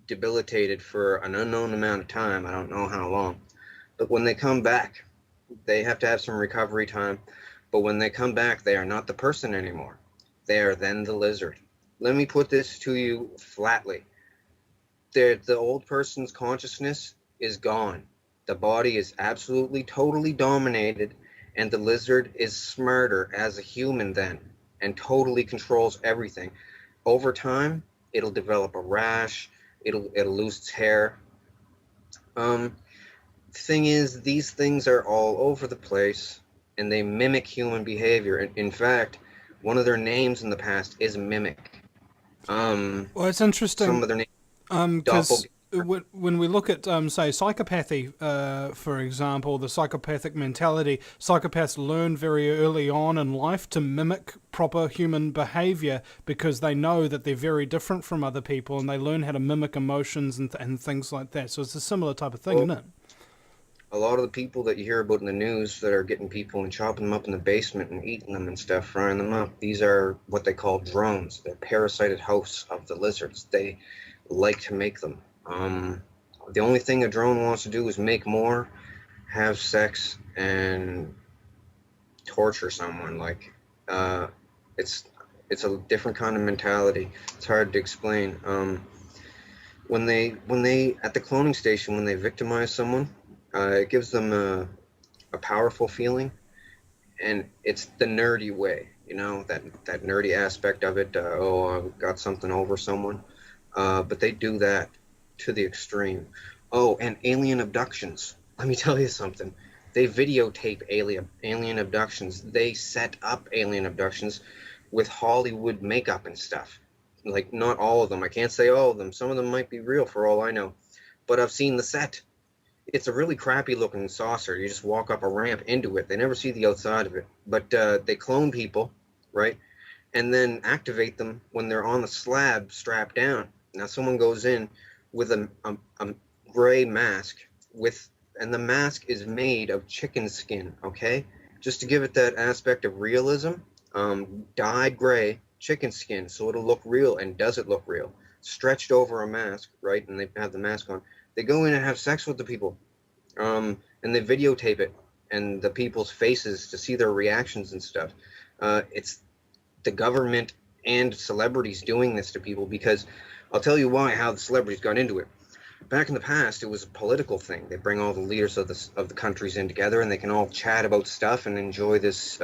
Speaker 2: debilitated for an unknown amount of time. I don't know how long. But when they come back, they have to have some recovery time. But when they come back, they are not the person anymore. They are then the lizard. Let me put this to you flatly. The old person's consciousness is gone. The body is absolutely, totally dominated, and the lizard is smarter as a human then, and totally controls everything. Over time, it'll develop a rash. It'll lose its hair. Thing is, these things are all over the place, and they mimic human behavior. In fact, one of their names in the past is Mimic.
Speaker 1: Well, it's interesting.
Speaker 2: Some of their names,
Speaker 1: Because when we look at, say, psychopathy, for example, the psychopathic mentality, psychopaths learn very early on in life to mimic proper human behavior because they know that they're very different from other people, and they learn how to mimic emotions and things like that. So it's a similar type of thing, isn't it?
Speaker 2: A lot of the people that you hear about in the news that are getting people and chopping them up in the basement and eating them and stuff, frying them up, these are what they call drones. They're parasited hosts of the lizards. They like to make them. The only thing a drone wants to do is make more, have sex, and torture someone. Like, it's a different kind of mentality. It's hard to explain. When they at the cloning station, when they victimize someone, it gives them a powerful feeling, and it's the nerdy way, that nerdy aspect of it. I've got something over someone, but they do that to the extreme. Oh, and alien abductions. Let me tell you something. They videotape alien abductions. They set up alien abductions with Hollywood makeup and stuff. Like, not all of them. I can't say all of them. Some of them might be real for all I know. But I've seen the set. It's a really crappy looking saucer. You just walk up a ramp into it. They never see the outside of it. But they clone people, right? And then activate them when they're on the slab strapped down. Now someone goes in with a gray mask and the mask is made of chicken skin, okay? just to give it that aspect of realism, dyed gray chicken skin so it'll look real. And does it look real? Stretched over a mask, right? And they have the mask on. They go in and have sex with the people, and they videotape it and the people's faces to see their reactions and stuff. It's the government and celebrities doing this to people because I'll tell you why, how the celebrities got into it. Back in the past, it was a political thing. They bring all the leaders of the countries in together, and they can all chat about stuff and enjoy this,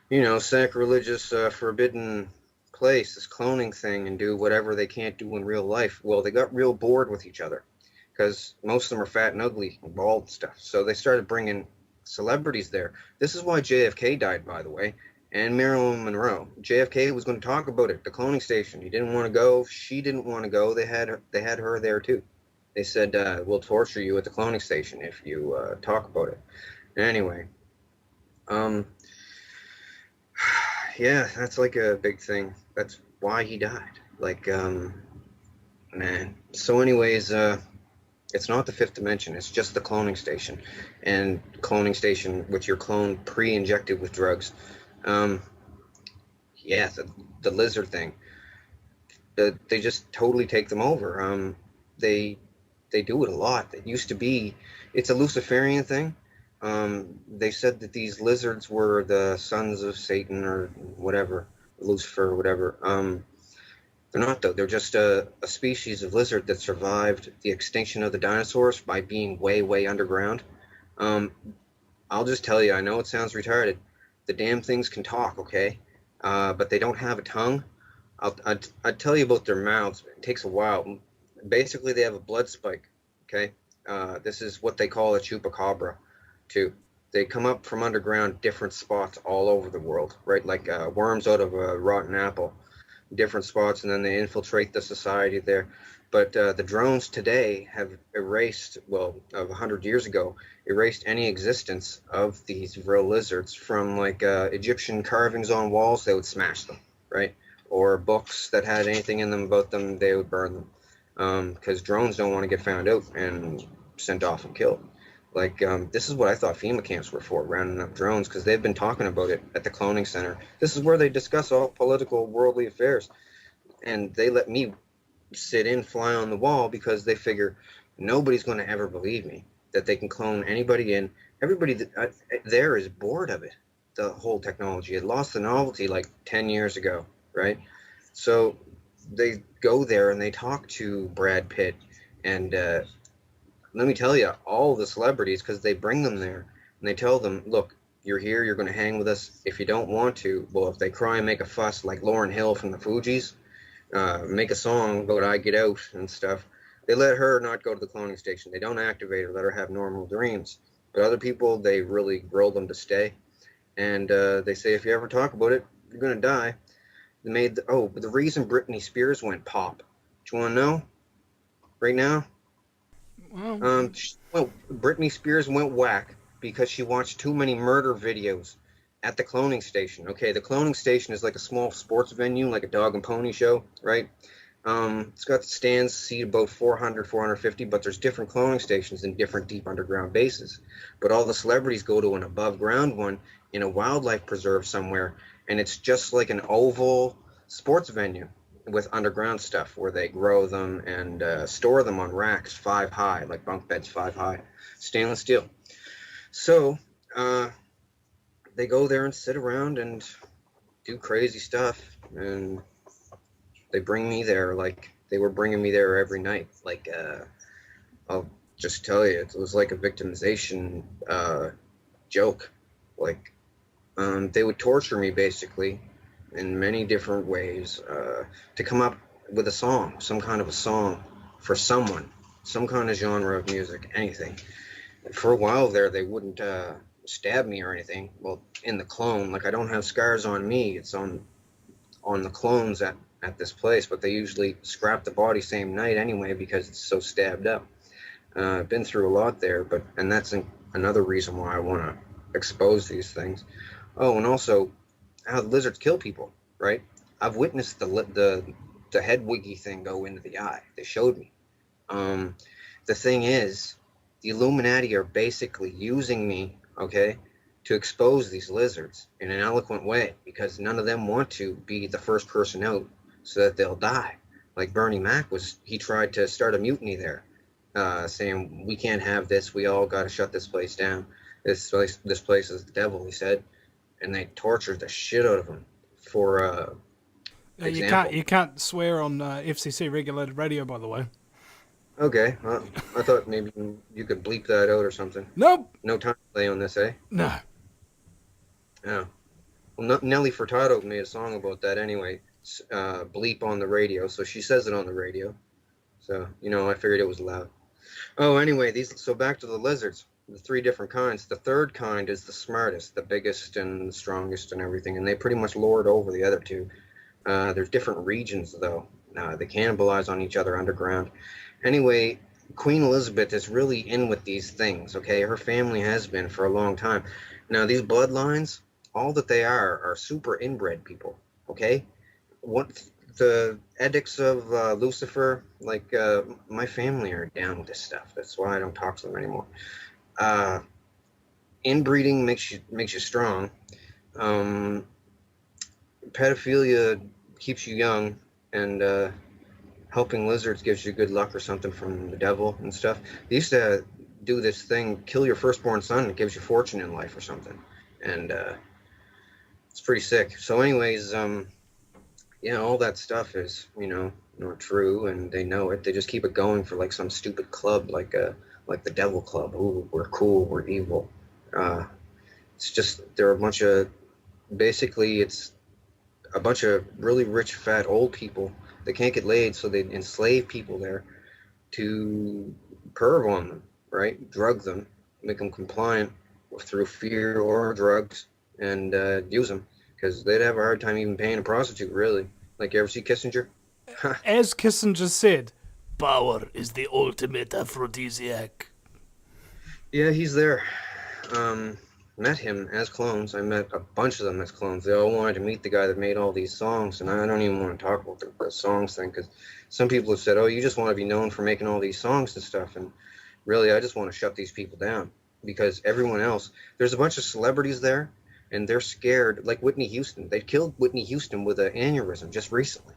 Speaker 2: sacrilegious, forbidden place, this cloning thing, and do whatever they can't do in real life. Well, they got real bored with each other because most of them are fat and ugly and bald and stuff. So they started bringing celebrities there. This is why JFK died, by the way, and Marilyn Monroe. JFK was going to talk about it, the cloning station. He didn't want to go. She didn't want to go. They had her there too. They said, "We'll torture you at the cloning station if you talk about it." Anyway, yeah, that's like a big thing. That's why he died. Like, man. So, anyways, it's not the fifth dimension. It's just the cloning station, and cloning station with your clone pre-injected with drugs. Yeah, the lizard thing. They just totally take them over. They do it a lot. It used to be, it's a Luciferian thing. They said that these lizards were the sons of Satan or whatever, Lucifer or whatever. They're not though. They're just a species of lizard that survived the extinction of the dinosaurs by being way, way underground. I'll just tell you, I know it sounds retarded. The damn things can talk, okay? But they don't have a tongue. I'll tell you about their mouths. It takes a while. Basically, they have a blood spike, okay? This is what they call a chupacabra, too. They come up from underground different spots all over the world, right? Like worms out of a rotten apple, different spots, and then they infiltrate the society there. But the drones today have erased, well, of 100 years ago, erased any existence of these real lizards from like Egyptian carvings on walls. They would smash them, right? Or books that had anything in them about them, they would burn them. Because drones don't want to get found out and sent off and killed. Like, this is what I thought FEMA camps were for, rounding up drones, because they've been talking about it at the cloning center. This is where they discuss all political, worldly affairs. And they let me sit in, fly on the wall, because they figure nobody's going to ever believe me that they can clone anybody in. Everybody there is bored of it, the whole technology. It lost the novelty like 10 years ago, right? So they go there and they talk to Brad Pitt and let me tell you, all the celebrities, because they bring them there and they tell them, look, you're here, you're going to hang with us. If you don't want to, well, if they cry and make a fuss like Lauryn Hill from the Fugees, make a song about I Get Out and stuff, they let her not go to the cloning station. They don't activate her, let her have normal dreams. But other people, they really grill them to stay. And they say, if you ever talk about it, you're going to die. They made, but the reason Britney Spears went pop, do you want to know right now?
Speaker 1: Well,
Speaker 2: Britney Spears went whack because she watched too many murder videos at the cloning station. Okay, the cloning station is like a small sports venue, like a dog and pony show, right? It's got stands, seat about 400, 450, but there's different cloning stations in different deep underground bases. But all the celebrities go to an above ground one in a wildlife preserve somewhere, and it's just like an oval sports venue with underground stuff where they grow them and store them on racks 5 high, like bunk beds 5 high, stainless steel. So they go there and sit around and do crazy stuff, and they bring me there like they were bringing me there every night. Like, I'll just tell you, it was like a victimization joke. Like, they would torture me basically in many different ways to come up with a song, some kind of a song for someone, some kind of genre of music, anything. For a while there, they wouldn't stab me or anything. Well, in the clone, like I don't have scars on me. It's on the clones at this place, but they usually scrap the body same night anyway because it's so stabbed up. I've been through a lot there, and that's another reason why I want to expose these things. Oh, and also how the lizards kill people, right? I've witnessed the head wiggy thing go into the eye. They showed me. The thing is, the Illuminati are basically using me, okay, to expose these lizards in an eloquent way, because none of them want to be the first person out so that they'll die. Like Bernie Mac he tried to start a mutiny there, saying we can't have this. We all got to shut this place down. This place is the devil, he said, and they tortured the shit out of him for example.
Speaker 1: You can't swear on FCC regulated radio, by the way.
Speaker 2: Okay, well, I thought maybe you could bleep that out or something.
Speaker 1: Nope.
Speaker 2: No time delay on this, eh?
Speaker 1: No.
Speaker 2: Yeah. Well, Nelly Furtado made a song about that anyway. Bleep on the radio, so she says it on the radio. So, I figured it was loud. Oh, anyway, so back to the lizards. The 3 different kinds. The third kind is the smartest, the biggest and the strongest and everything, and they pretty much lord over the other 2. There's different regions, though. They cannibalize on each other underground. Anyway, Queen Elizabeth is really in with these things, okay? Her family has been for a long time. Now, these bloodlines, all that they are super inbred people, okay? What the edicts of Lucifer, like my family are down with this stuff. That's why I don't talk to them anymore. Inbreeding makes you strong. Pedophilia keeps you young, and helping lizards gives you good luck or something from the devil and stuff. They used to do this thing, kill your firstborn son, it gives you fortune in life or something, and it's pretty sick. So anyways, all that stuff is not true, and they know it. They just keep it going for like some stupid club, like the Devil Club. Ooh, we're cool, we're evil. It's just they're a bunch of, basically it's a bunch of really rich, fat, old people. They can't get laid, so they enslave people there to perv on them, right? Drug them, make them compliant through fear or drugs, and use them, because they'd have a hard time even paying a prostitute, really. Like, you ever see Kissinger?
Speaker 1: As Kissinger said, power is the ultimate aphrodisiac.
Speaker 2: Yeah, he's there. Met him as clones. I met a bunch of them as clones. They all wanted to meet the guy that made all these songs, and I don't even want to talk about the songs thing, because some people have said, oh, you just want to be known for making all these songs and stuff, and really, I just want to shut these people down, because everyone else, there's a bunch of celebrities there, and they're scared, like Whitney Houston. They killed Whitney Houston with an aneurysm just recently.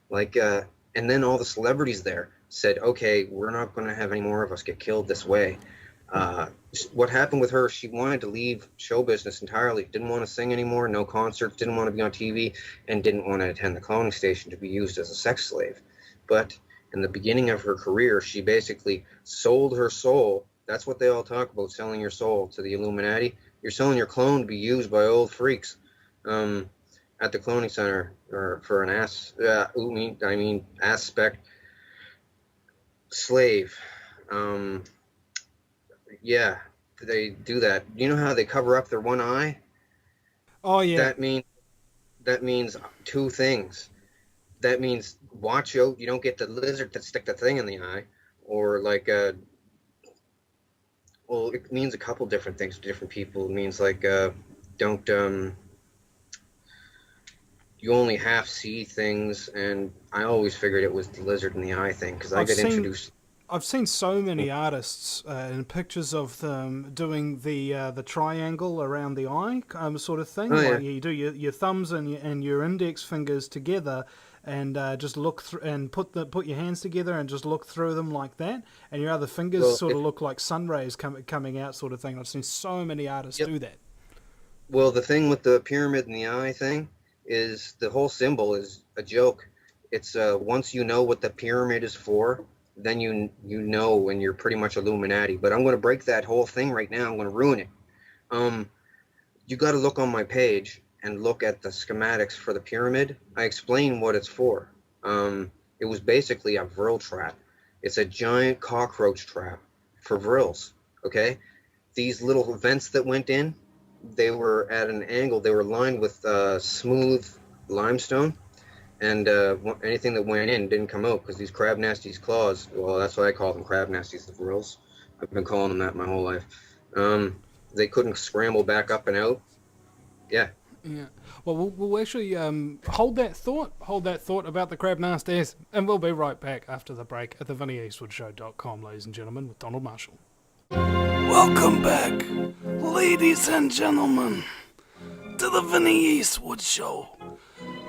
Speaker 2: Like, and then all the celebrities there said, okay, we're not going to have any more of us get killed this way. What happened with her, she wanted to leave show business entirely, didn't want to sing anymore, no concerts, didn't want to be on TV, and didn't want to attend the cloning station to be used as a sex slave. But in the beginning of her career, she basically sold her soul. That's what they all talk about, selling your soul to the Illuminati. You're selling your clone to be used by old freaks at the cloning center, or for an aspect slave. Yeah, they do that. You know how they cover up their one eye?
Speaker 1: Oh yeah.
Speaker 2: That means 2 things. That means watch out you don't get the lizard that stick the thing in the eye, or like well, it means a couple different things to different people. It means like don't you only half see things, and I always figured it was the lizard in the eye thing, because I got introduced.
Speaker 1: I've seen so many artists in pictures of them doing the triangle around the eye sort of thing.
Speaker 2: Oh, yeah.
Speaker 1: Like you do your thumbs and your index fingers together, and just look through and put your hands together and just look through them like that, and your other fingers of look like sun rays coming out, sort of thing. I've seen so many artists do that.
Speaker 2: Well, the thing with the pyramid in the eye thing is the whole symbol is a joke. It's once you know what the pyramid is for, then you know when you're pretty much Illuminati. But I'm going to break that whole thing right now. I'm going to ruin it. You got to look on my page and look at the schematics for the pyramid. I explain what it's for. It was basically a vril trap. It's a giant cockroach trap for vrils, okay? These little vents that went in, they were at an angle. They were lined with smooth limestone, and anything that went in didn't come out, because these crab nasties claws, well, that's why I call them crab nasties, the vrils. I've been calling them that my whole life. They couldn't scramble back up and out. Yeah.
Speaker 1: Yeah. Well, we'll actually hold that thought about the crab nasties, and we'll be right back after the break at the VinnyEastwoodShow.com, ladies and gentlemen, with Donald Marshall.
Speaker 3: Welcome back, ladies and gentlemen, to the Vinny Eastwood Show,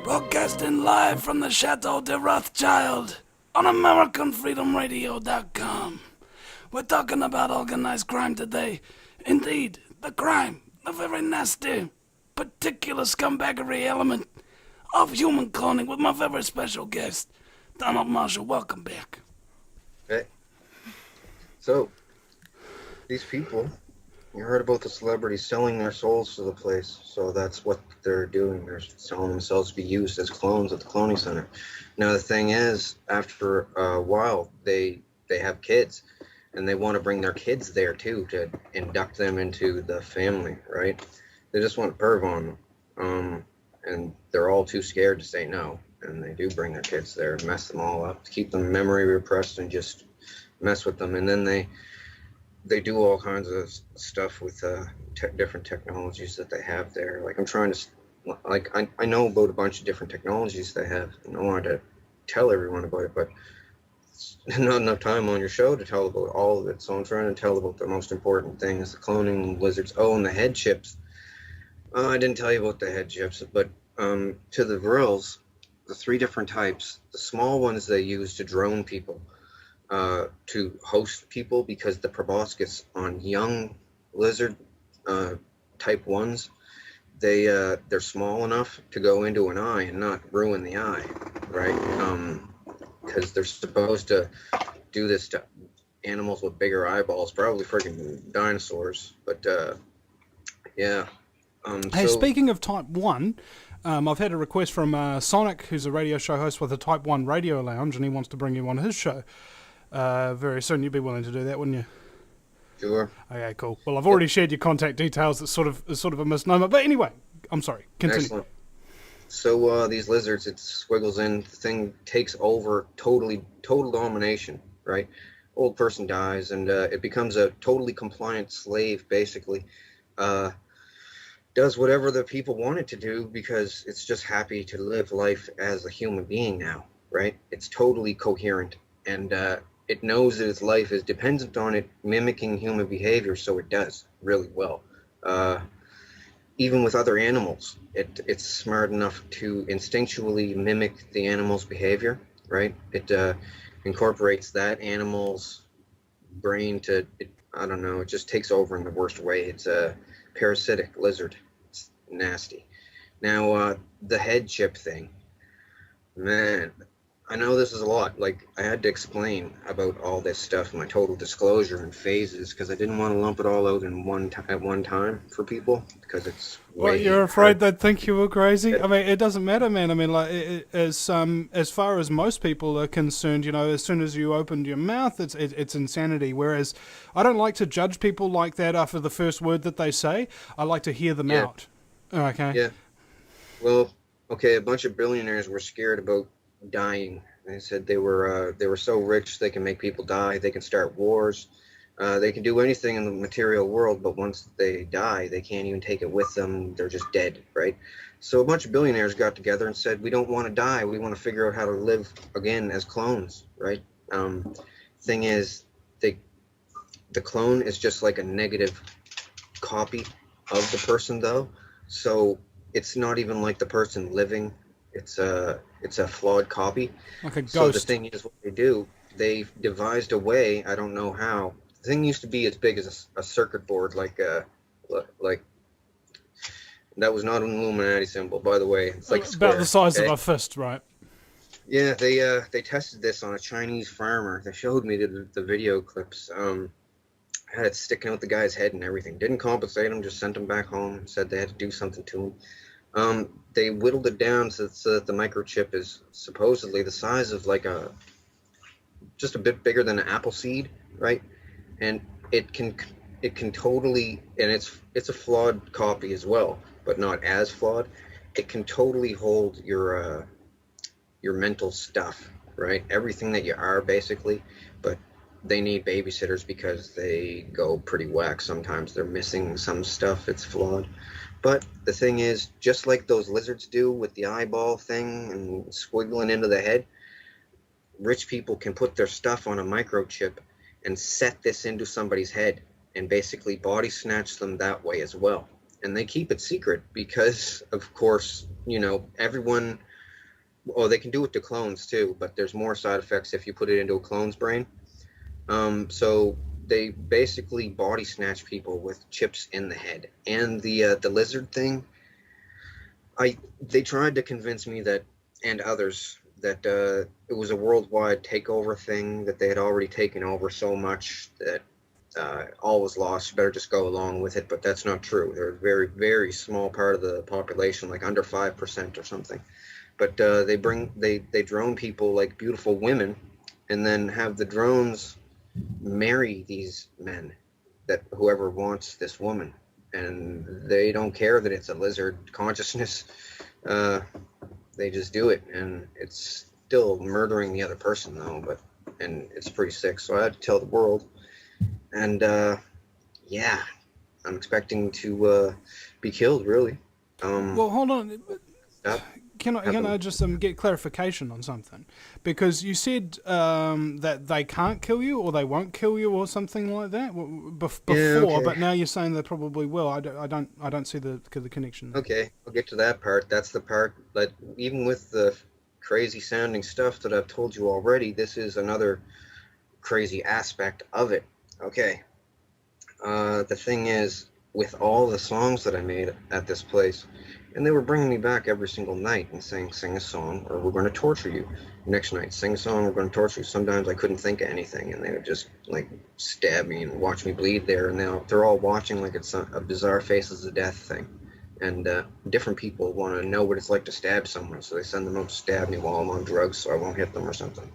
Speaker 3: broadcasting live from the Chateau de Rothschild on AmericanFreedomRadio.com. We're talking about organized crime today. Indeed, the crime, the very nasty, particular scumbaggery element of human cloning with my very special guest, Donald Marshall. Welcome back.
Speaker 2: Okay. So, these people, you heard about the celebrities selling their souls to the place, so that's what they're doing. They're selling themselves to be used as clones at the cloning center. Now, the thing is, after a while, they have kids, and they want to bring their kids there, too, to induct them into the family, right? They just want to perv on them, and they're all too scared to say no, and they do bring their kids there and mess them all up, to keep them memory repressed and just mess with them, and then they do all kinds of stuff with different technologies that they have there. Like, I'm trying to, like, I know about a bunch of different technologies they have, and I wanted to tell everyone about it, but not enough time on your show to tell about all of it, so I'm trying to tell about the most important things, the cloning lizards. Oh, and the head chips. I didn't tell you about the head chips, but to the Vrills, the 3 different types, the small ones they use to drone people, to host people, because the proboscis on young lizard type 1s, they're small enough to go into an eye and not ruin the eye, right? Because they're supposed to do this to animals with bigger eyeballs, probably freaking dinosaurs, but yeah.
Speaker 1: Hey,
Speaker 2: So,
Speaker 1: speaking of Type 1, I've had a request from Sonic, who's a radio show host with a Type 1 radio lounge, and he wants to bring you on his show very soon. You'd be willing to do that, wouldn't you?
Speaker 2: sure.
Speaker 1: Okay, cool. Well, I've already shared your contact details. It's sort of a misnomer. But anyway, I'm sorry. Continue.
Speaker 2: Excellent. So these lizards, it squiggles in, the thing takes over, total domination, right? Old person dies, and it becomes a totally compliant slave, basically. Does whatever the people want it to do, because it's just happy to live life as a human being now, right? It's totally coherent, and it knows that its life is dependent on it mimicking human behavior, so it does really well. Even with other animals, it's smart enough to instinctually mimic the animal's behavior, right? It incorporates that animal's brain I don't know, it just takes over in the worst way. It's a parasitic lizard. It's nasty. Now, the head chip thing, man, I know this is a lot. Like, I had to explain about all this stuff, my total disclosure and phases, because I didn't want to lump it all out in at one time for people, because it's way.
Speaker 1: What, you're afraid they'd think you were crazy? I mean, it doesn't matter, man. I mean, like, as far as most people are concerned, you know, as soon as you opened your mouth, it's insanity. Whereas I don't like to judge people like that after the first word that they say. I like to hear them out. Okay.
Speaker 2: Yeah. Well, okay, a bunch of billionaires were scared about dying. They said they were so rich they can make people die, they can start wars, they can do anything in the material world, but once they die, they can't even take it with them. They're just dead, right? So a bunch of billionaires got together and said, we don't want to die, we want to figure out how to live again as clones, right? Thing is, the clone is just like a negative copy of the person, though, so it's not even like the person living. It's a flawed copy.
Speaker 1: Like a ghost.
Speaker 2: So the thing is, what they do, they've devised a way, I don't know how. The thing used to be as big as a circuit board, like that was not an Illuminati symbol, by the way. It's like a square,
Speaker 1: about the size
Speaker 2: okay?
Speaker 1: of a fist, right?
Speaker 2: Yeah, they tested this on a Chinese farmer. They showed me the video clips. Had it sticking out the guy's head and everything. Didn't compensate him, just sent him back home. Said they had to do something to him. They whittled it down so that the microchip is supposedly the size of like just a bit bigger than an apple seed, right? And it can totally, and it's a flawed copy as well, but not as flawed. It can totally hold your mental stuff, right? Everything that you are, basically, but they need babysitters because they go pretty whack sometimes. They're missing some stuff. It's flawed. But the thing is, just like those lizards do with the eyeball thing and squiggling into the head, rich people can put their stuff on a microchip and set this into somebody's head and basically body snatch them that way as well. And they keep it secret because, of course, everyone. Oh, they can do it to clones too, but there's more side effects if you put it into a clone's brain. So they basically body snatch people with chips in the head. And the lizard thing, they tried to convince me that, and others, that it was a worldwide takeover thing, that they had already taken over so much that all was lost. You better just go along with it. But that's not true. They're a very, very small part of the population, like under 5% or something. But they drone people like beautiful women, and then have the drones marry these men, that whoever wants this woman, and they don't care that it's a lizard consciousness. Uh, they just do it, and it's still murdering the other person though. And it's pretty sick. So I had to tell the world, and yeah, I'm expecting to be killed. Really.
Speaker 1: Well, hold on.
Speaker 2: Stop.
Speaker 1: Can I just get clarification on something? Because you said that they can't kill you or they won't kill you or something like that before,
Speaker 2: okay.
Speaker 1: but now you're saying they probably will. I don't see the connection there.
Speaker 2: Okay, I'll get to that part. That's the part that, even with the crazy sounding stuff that I've told you already, this is another crazy aspect of it. Okay. The thing is, with all the songs that I made at this place, and they were bringing me back every single night and saying, sing a song or we're going to torture you. Next night, sing a song, we're going to torture you. Sometimes I couldn't think of anything, and they would just like stab me and watch me bleed there. And now they're all watching like it's a bizarre Faces of Death thing. And different people want to know what it's like to stab someone, so they send them out to stab me while I'm on drugs so I won't hit them or something.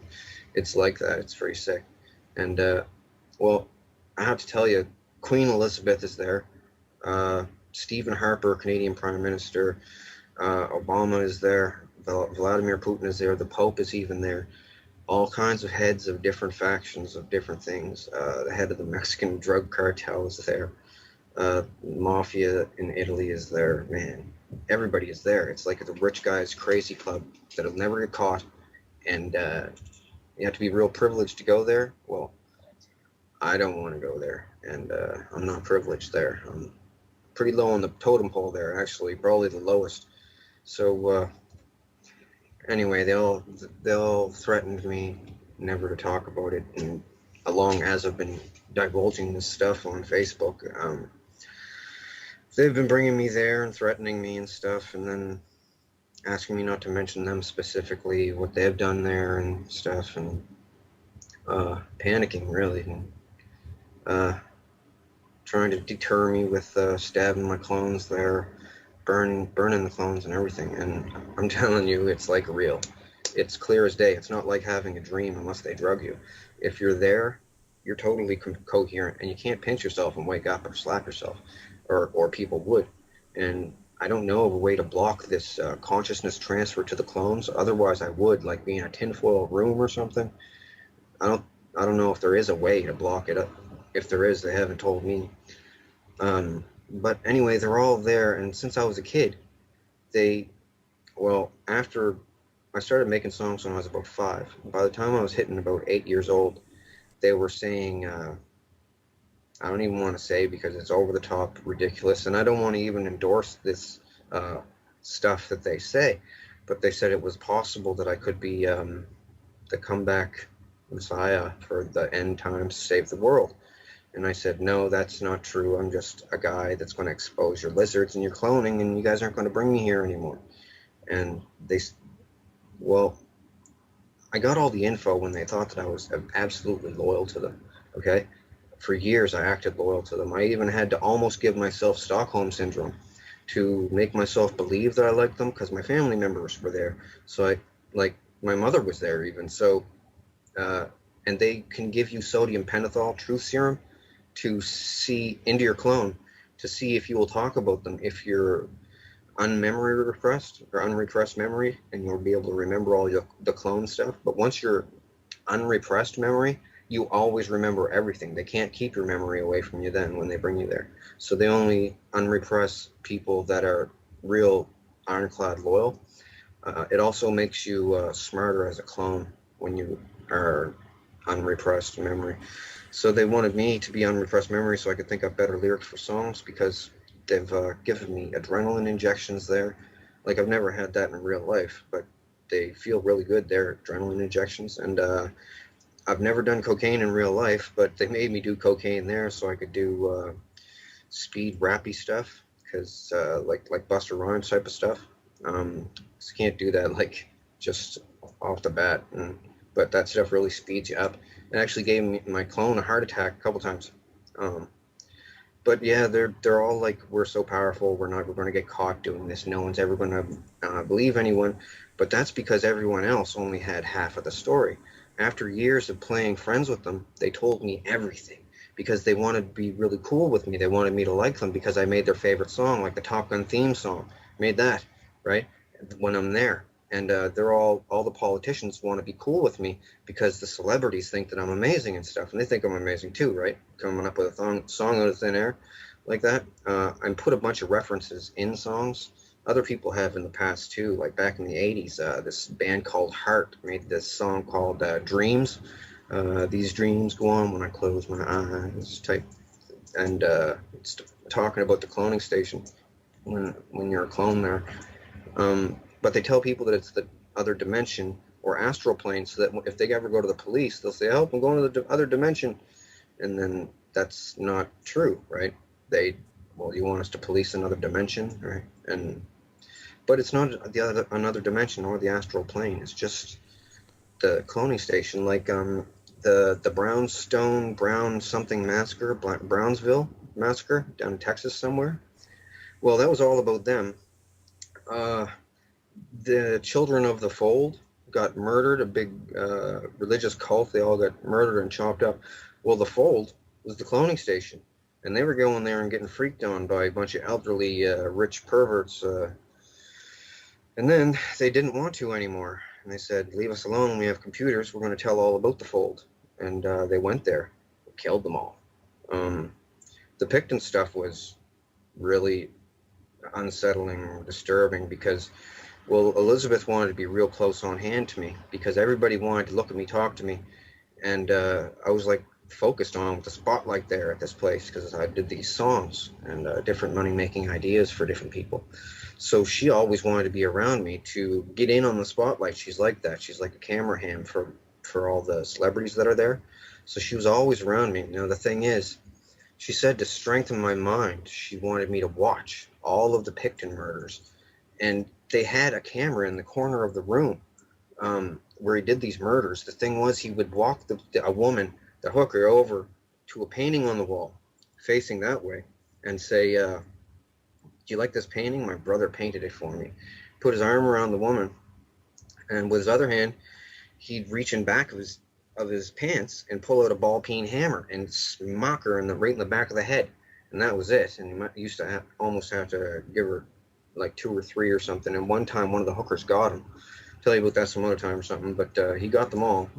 Speaker 2: It's like that. It's very sick. And, well, I have to tell you, Queen Elizabeth is there. Stephen Harper, Canadian Prime Minister. Obama is there. Vladimir Putin is there. The Pope is even there. All kinds of heads of different factions of different things. The head of the Mexican drug cartel is there. Mafia in Italy is there. Man, everybody is there. It's like the rich guy's crazy club that'll never get caught. And you have to be real privileged to go there. Well, I don't want to go there. And I'm not privileged there. I'm pretty low on the totem pole there, actually, probably the lowest. So anyway, they all threatened me never to talk about it, and along as I've been divulging this stuff on Facebook, they've been bringing me there and threatening me and stuff, and then asking me not to mention them specifically, what they've done there and stuff, and panicking really, and trying to deter me with stabbing my clones there, burning the clones and everything. And I'm telling you, it's like real. It's clear as day. It's not like having a dream unless they drug you. If you're there, you're totally coherent, and you can't pinch yourself and wake up or slap yourself, or people would. And I don't know of a way to block this consciousness transfer to the clones. Otherwise, I would, like be in a tinfoil room or something. I don't know if there is a way to block it. If there is, they haven't told me. But anyway, they're all there, and since I was a kid, after I started making songs when I was about 5. By the time I was hitting about 8 years old, they were saying, I don't even want to say because it's over the top ridiculous, and I don't want to even endorse this stuff that they say, but they said it was possible that I could be the comeback Messiah for the end times to save the world. And I said, no, that's not true. I'm just a guy that's going to expose your lizards and your cloning, and you guys aren't going to bring me here anymore. And I got all the info when they thought that I was absolutely loyal to them, okay? For years, I acted loyal to them. I even had to almost give myself Stockholm Syndrome to make myself believe that I liked them, because my family members were there. So my mother was there even. So, and they can give you sodium pentothal truth serum to see into your clone, to see if you will talk about them, if you're unmemory repressed or unrepressed memory, and you'll be able to remember all the clone stuff. But once you're unrepressed memory, you always remember everything. They can't keep your memory away from you then when they bring you there. So they only unrepress people that are real ironclad loyal. It also makes you smarter as a clone when you are unrepressed memory. So they wanted me to be on repressed memory so I could think up better lyrics for songs because they've given me adrenaline injections there. Like I've never had that in real life, but they feel really good. They're adrenaline injections, and I've never done cocaine in real life, but they made me do cocaine there so I could do speed rappy stuff because like Buster Rhymes type of stuff. So you can't do that like just off the bat, but that stuff really speeds you up. It actually gave my clone a heart attack a couple times. Um, but yeah, they're all like, we're so powerful, we're never going to get caught doing this. No one's ever going to believe anyone. But that's because everyone else only had half of the story. After years of playing friends with them, they told me everything because they wanted to be really cool with me. They wanted me to like them because I made their favorite song, like the Top Gun theme song. Made that, right? When I'm there. And they're all the politicians want to be cool with me because the celebrities think that I'm amazing and stuff. And they think I'm amazing too, right? Coming up with a song out of thin air like that. I put a bunch of references in songs. Other people have in the past too, like back in the 80s, this band called Heart made this song called Dreams. These dreams go on when I close my eyes type. And it's talking about the cloning station when you're a clone there. But they tell people that it's the other dimension or astral plane, so that if they ever go to the police, they'll say, "Help! I'm going to the other dimension," and then that's not true, right? You want us to police another dimension, right? But it's not another dimension or the astral plane. It's just the cloning station, like the Brown something massacre, Brownsville massacre down in Texas somewhere. Well, that was all about them. The children of the fold got murdered, a big religious cult. They all got murdered and chopped up. Well, the fold was the cloning station, and they were going there and getting freaked on by a bunch of elderly rich perverts. And then they didn't want to anymore, and they said, "Leave us alone. We have computers. We're going to tell all about the fold." And they went there, killed them all. The Picton stuff was really unsettling, disturbing, because, well, Elizabeth wanted to be real close on hand to me because everybody wanted to look at me, talk to me, and I was like focused on with the spotlight there at this place because I did these songs and different money-making ideas for different people. So she always wanted to be around me to get in on the spotlight. She's like that. She's like a camera ham for all the celebrities that are there. So she was always around me. Now, the thing is, she said to strengthen my mind, she wanted me to watch all of the Picton murders. And they had a camera in the corner of the room where he did these murders. The thing was, he would walk a woman, the hooker, over to a painting on the wall, facing that way, and say, "Do you like this painting? My brother painted it for me." Put his arm around the woman, and with his other hand, he'd reach in back of his pants and pull out a ball-peen hammer and smack her right in the back of the head. And that was it. And he used to almost have to give her like 2 or 3 or something. And one time, one of the hookers got him. I'll tell you about that some other time or something. But he got them all.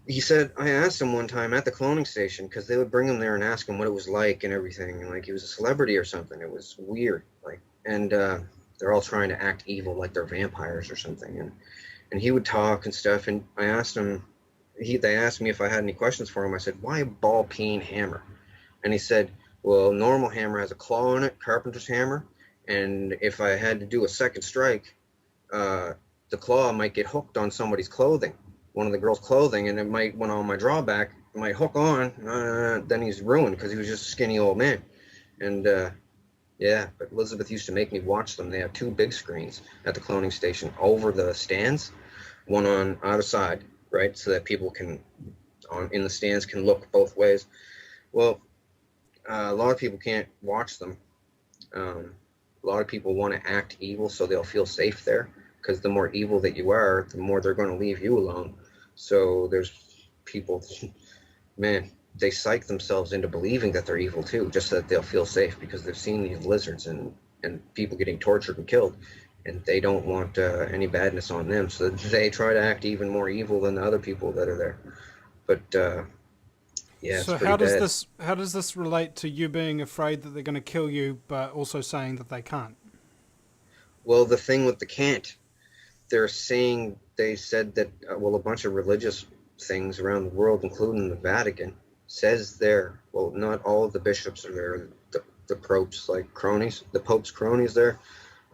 Speaker 2: He said, I asked him one time at the cloning station, because they would bring him there and ask him what it was like and everything. And like he was a celebrity or something. It was weird. And they're all trying to act evil like they're vampires or something. And he would talk and stuff. And I asked him, they asked me if I had any questions for him. I said, why a ball-peen hammer? And he said, well, normal hammer has a claw in it, carpenter's hammer. And if I had to do a second strike, the claw might get hooked on somebody's clothing, one of the girls' clothing, and it might, when on my drawback, it might hook on. Then he's ruined because he was just a skinny old man. And yeah, but Elizabeth used to make me watch them. They have 2 big screens at the cloning station over the stands, one on either side, right, so that people in the stands can look both ways. Well, a lot of people can't watch them. A lot of people want to act evil so they'll feel safe there, because the more evil that you are, the more they're going to leave you alone. So there's people, man, they psych themselves into believing that they're evil too, just so that they'll feel safe, because they've seen these lizards and people getting tortured and killed, and they don't want any badness on them. So they try to act even more evil than the other people that are there. But yeah,
Speaker 1: So
Speaker 2: it's pretty bad.
Speaker 1: how does this relate to you being afraid that they're going to kill you, but also saying that they can't?
Speaker 2: Well, the thing with the can't, they said that, well, a bunch of religious things around the world, including the Vatican, says there. Well, not all of the bishops are there. The popes, like cronies, the Pope's cronies there.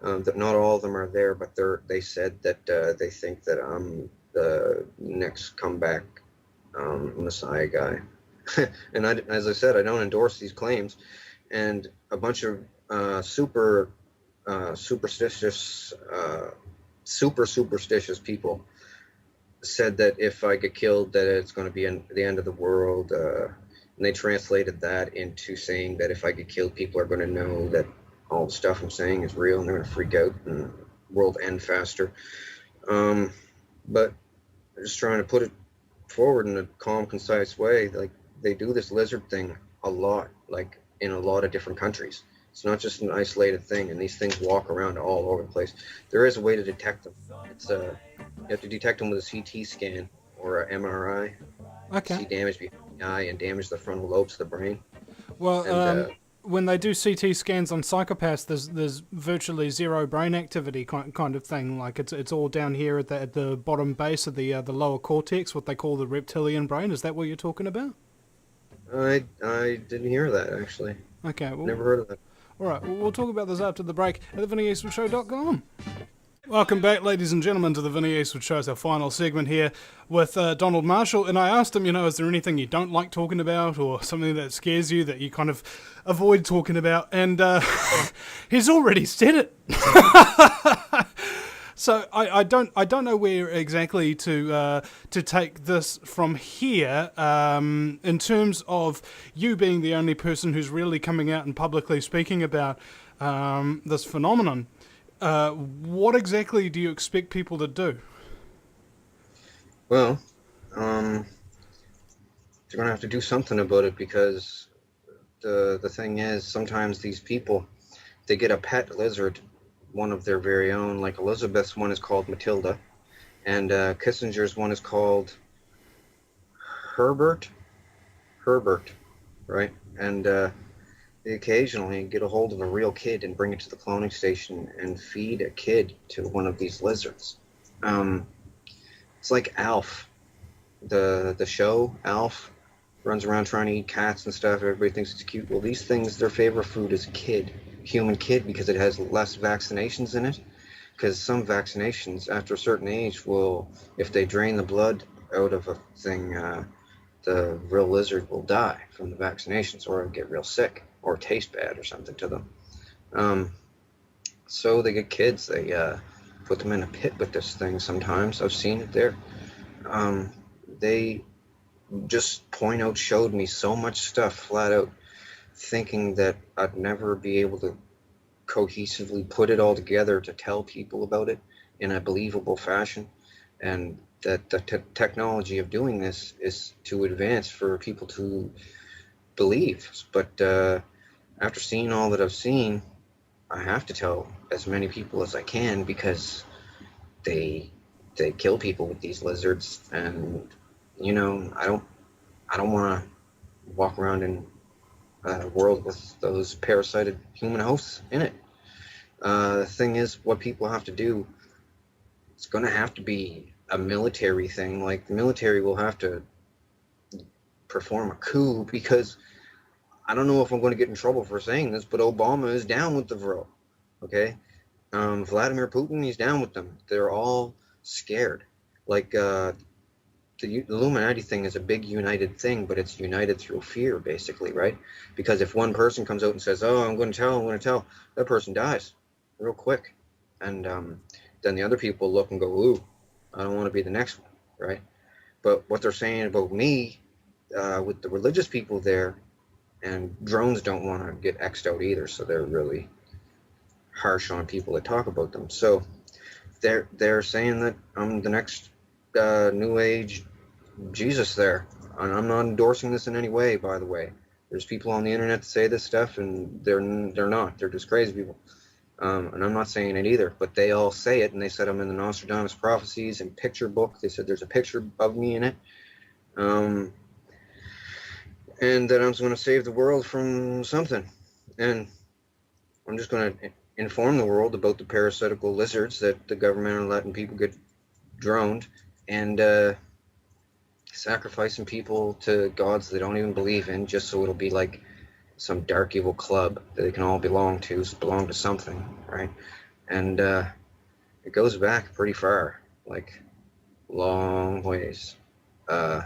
Speaker 2: That not all of them are there, but they said that they think that I'm the next comeback Messiah guy. And as I said, I don't endorse these claims. And a bunch of superstitious, super superstitious people said that if I get killed, that it's going to be the end of the world. And they translated that into saying that if I get killed, people are going to know that all the stuff I'm saying is real, and they're going to freak out and the world end faster. But I'm just trying to put it forward in a calm, concise way. Like, they do this lizard thing a lot, like in a lot of different countries. It's not just an isolated thing, and these things walk around all over the place. There is a way to detect them. It's you have to detect them with a CT scan or a MRI.
Speaker 1: Okay.
Speaker 2: See damage behind the eye and damage the frontal lobes of the brain.
Speaker 1: Well,
Speaker 2: And
Speaker 1: when they do CT scans on psychopaths, there's virtually zero brain activity kind of thing. Like it's all down here at the bottom base of the lower cortex, what they call the reptilian brain. Is that what you're talking about?
Speaker 2: I didn't hear that, actually.
Speaker 1: Okay. Well,
Speaker 2: Never heard of that.
Speaker 1: all right. We'll talk about this after the break at thevinnieeastwoodshow.com. Welcome back, ladies and gentlemen, to the Vinny Eastwood Show. It's our final segment here with Donald Marshall. And I asked him, is there anything you don't like talking about or something that scares you that you kind of avoid talking about? And he's already said it. So I don't know where exactly to take this from here in terms of you being the only person who's really coming out and publicly speaking about this phenomenon. What exactly do you expect people to do?
Speaker 2: Well, they're going to have to do something about it, because the thing is, sometimes these people, they get a pet lizard, one of their very own. Like Elizabeth's one is called Matilda, and Kissinger's one is called Herbert, right? And they occasionally get a hold of a real kid and bring it to the cloning station and feed a kid to one of these lizards. It's like Alf, the show. Alf runs around trying to eat cats and stuff. Everybody thinks it's cute. Well, these things, their favorite food is human kid, because it has less vaccinations in it. Because some vaccinations, after a certain age, will, if they drain the blood out of a thing, the real lizard will die from the vaccinations, or get real sick, or taste bad or something to them. So they get kids, they put them in a pit with this thing sometimes. I've seen it there. They just showed me so much stuff flat out, thinking that I'd never be able to cohesively put it all together to tell people about it in a believable fashion, and that the technology of doing this is too advanced for people to believe. But after seeing all that I've seen, I have to tell as many people as I can, because they kill people with these lizards, and I don't want to walk around in a world with those parasited human hosts in it. The thing is, what people have to do, it's going to have to be a military thing. Like, the military will have to perform a coup, because I don't know if I'm going to get in trouble for saying this, but Obama is down with the Vril. Okay? Vladimir Putin, he's down with them. They're all scared. Like, the Illuminati thing is a big united thing, but it's united through fear, basically, right? Because if one person comes out and says, "Oh, I'm going to tell," that person dies real quick. And then the other people look and go, "Ooh, I don't want to be the next one," right? But what they're saying about me, with the religious people there, and drones don't want to get X'd out either, so they're really harsh on people that talk about them. So they're saying that I'm the next New Age Jesus there, and I'm not endorsing this in any way, by the way. There's people on the internet that say this stuff, and they're not. They're just crazy people. And I'm not saying it either, but they all say it, and they said I'm in the Nostradamus prophecies and picture book. They said there's a picture of me in it, and that I'm going to save the world from something. And I'm just going to inform the world about the parasitical lizards that the government are letting people get droned, and sacrificing people to gods they don't even believe in, just so it'll be like some dark evil club that they can all belong to something, right? And it goes back pretty far, like long ways. Uh,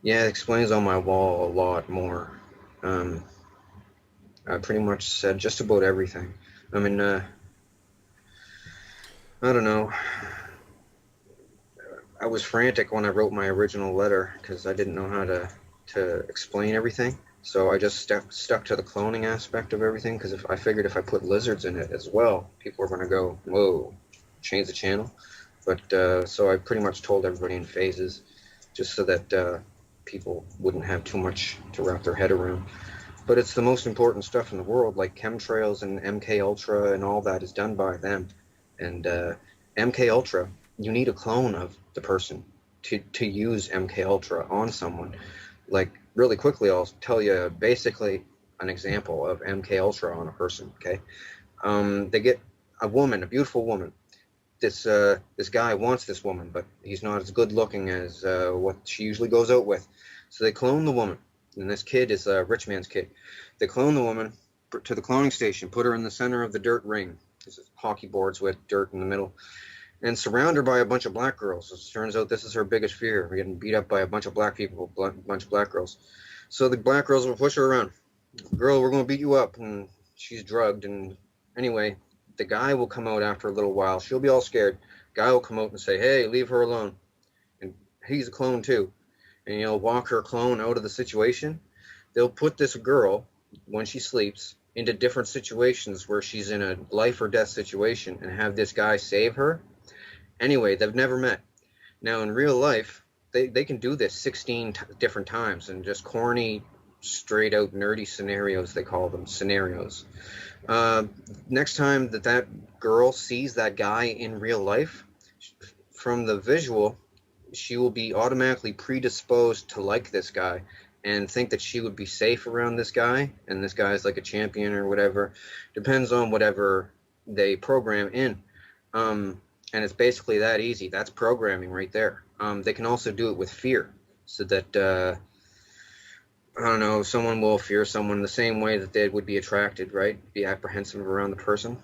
Speaker 2: yeah, it explains on my wall a lot more. Um, I pretty much said just about everything. I mean, I don't know. I was frantic when I wrote my original letter because I didn't know how to explain everything. So I just stuck to the cloning aspect of everything because if I figured if I put lizards in it as well, people were going to go, whoa, change the channel. But so I pretty much told everybody in phases just so that people wouldn't have too much to wrap their head around. But it's the most important stuff in the world, like chemtrails and MK Ultra and all that is done by them. And MK Ultra, you need a clone of the person to use MK Ultra on someone. Like really quickly, I'll tell you basically an example of MK Ultra on a person. Okay, they get a woman, a beautiful woman. This guy wants this woman, but he's not as good looking as what she usually goes out with. So they clone the woman, and this kid is a rich man's kid. They clone the woman to the cloning station, put her in the center of the dirt ring. There's hockey boards with dirt in the middle, and surround her by a bunch of black girls. It turns out this is her biggest fear, getting beat up by a bunch of black people, a bunch of black girls. So the black girls will push her around. Girl, we're going to beat you up, and she's drugged. And anyway, the guy will come out after a little while. She'll be all scared. Guy will come out and say, hey, leave her alone. And he's a clone too. And he'll walk her clone out of the situation. They'll put this girl, when she sleeps, into different situations where she's in a life or death situation and have this guy save her. Anyway, they've never met. Now, in real life, they can do this 16 different times and just corny, straight out nerdy scenarios, they call them, scenarios. Next time that girl sees that guy in real life, from the visual, she will be automatically predisposed to like this guy and think that she would be safe around this guy, and this guy is like a champion or whatever. Depends on whatever they program in. And it's basically that easy. That's programming right there. They can also do it with fear, so that I don't know, someone will fear someone the same way that they would be attracted, right? Be apprehensive around the person.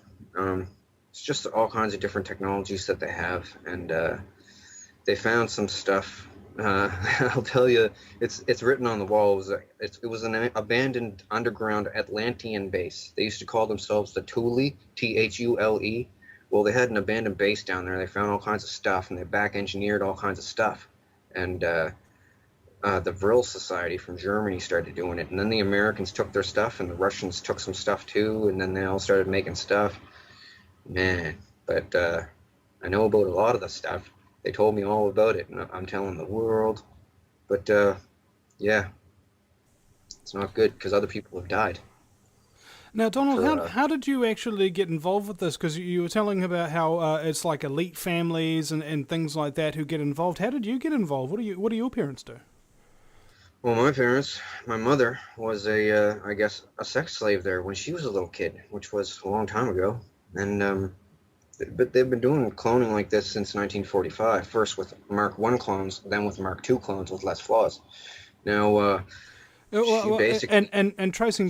Speaker 2: It's just all kinds of different technologies that they have, and they found some stuff. I'll tell you, it's written on the wall. It was an abandoned underground Atlantean base. They used to call themselves the Thule, Thule. Well, they had an abandoned base down there. They found all kinds of stuff, and they back-engineered all kinds of stuff. And the Vril Society from Germany started doing it, and then the Americans took their stuff, and the Russians took some stuff too, and then they all started making stuff. Man, but I know about a lot of the stuff. They told me all about it, and I'm telling the world. But yeah, it's not good because other people have died.
Speaker 1: Now, Donald, how did you actually get involved with this? Because you were telling about how it's like elite families and things like that who get involved. How did you get involved? What do your parents do?
Speaker 2: Well, my mother was I guess, a sex slave there when she was a little kid, which was a long time ago. And but they've been doing cloning like this since 1945. First with Mark I clones, then with Mark II clones with less flaws. Now, she basically
Speaker 1: and tracing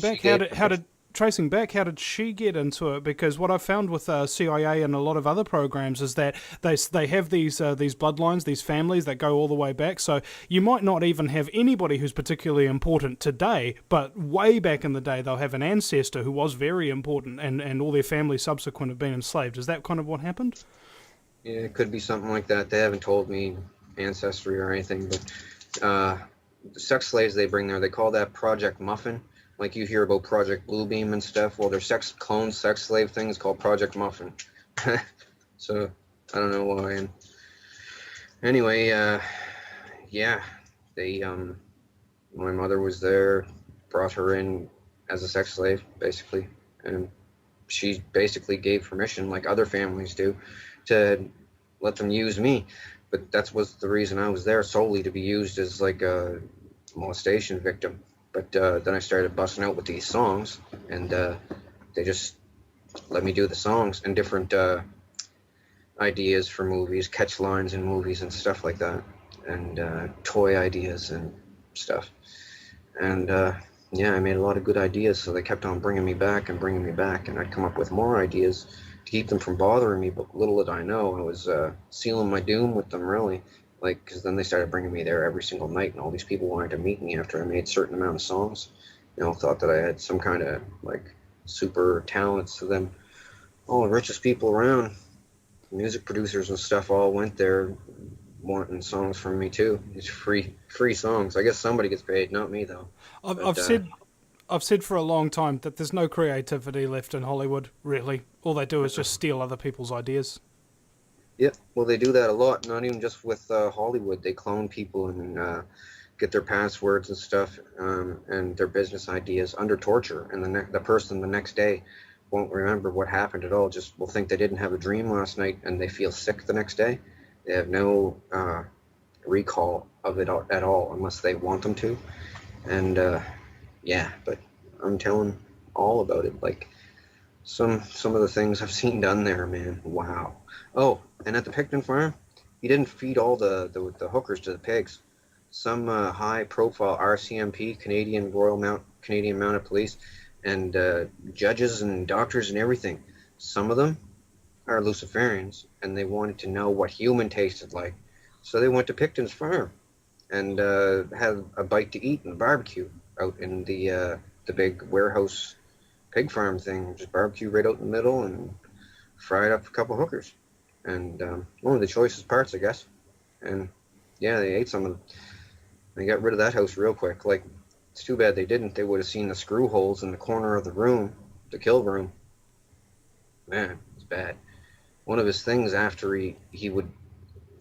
Speaker 1: back, how did she get into it? Because what I've found with CIA and a lot of other programs is that they have these bloodlines, these families that go all the way back. So you might not even have anybody who's particularly important today, but way back in the day they'll have an ancestor who was very important, and all their families subsequent have been enslaved. Is that kind of what happened?
Speaker 2: Yeah, it could be something like that. They haven't told me ancestry or anything, but the sex slaves they bring there, they call that Project Muffin. Like you hear about Project Bluebeam and stuff. Well, their sex slave thing is called Project Muffin. So I don't know why. And anyway, yeah, they my mother was there, brought her in as a sex slave, basically, and she basically gave permission, like other families do, to let them use me. But that was the reason I was there, solely to be used as like a molestation victim. But then I started busting out with these songs, and they just let me do the songs and different ideas for movies, catch lines in movies and stuff like that. and toy ideas and stuff. And yeah, I made a lot of good ideas, so they kept on bringing me back, and I'd come up with more ideas to keep them from bothering me. But little did I know, I was sealing my doom with them, really. Like, because then they started bringing me there every single night, and all these people wanted to meet me after I made a certain amount of songs. Thought that I had some kind of like super talents. So then all the richest people around, music producers and stuff, all went there wanting songs from me too. It's free songs. I guess somebody gets paid, not me though.
Speaker 1: I've said for a long time that there's no creativity left in Hollywood. Really, all they do is just steal other people's ideas.
Speaker 2: Yeah, well, they do that a lot. Not even just with Hollywood. They clone people and get their passwords and stuff, and their business ideas under torture. And the person the next day won't remember what happened at all. Just will think they didn't have a dream last night, and they feel sick the next day. They have no recall of it at all unless they want them to. And yeah, but I'm telling all about it. Like some of the things I've seen done there, man. Wow. Oh, and at the Picton farm, he didn't feed all the hookers to the pigs. Some high-profile RCMP, Canadian Mounted Police, and judges and doctors and everything. Some of them are Luciferians, and they wanted to know what human tasted like. So they went to Picton's farm and had a bite to eat and barbecue out in the big warehouse pig farm thing. Just barbecue right out in the middle and fried up a couple hookers. And one of the choicest parts, I guess. And yeah, they ate some of them. They got rid of that house real quick. Like, it's too bad they didn't. They would have seen the screw holes in the corner of the room, the kill room. Man, it's bad. One of his things after he would,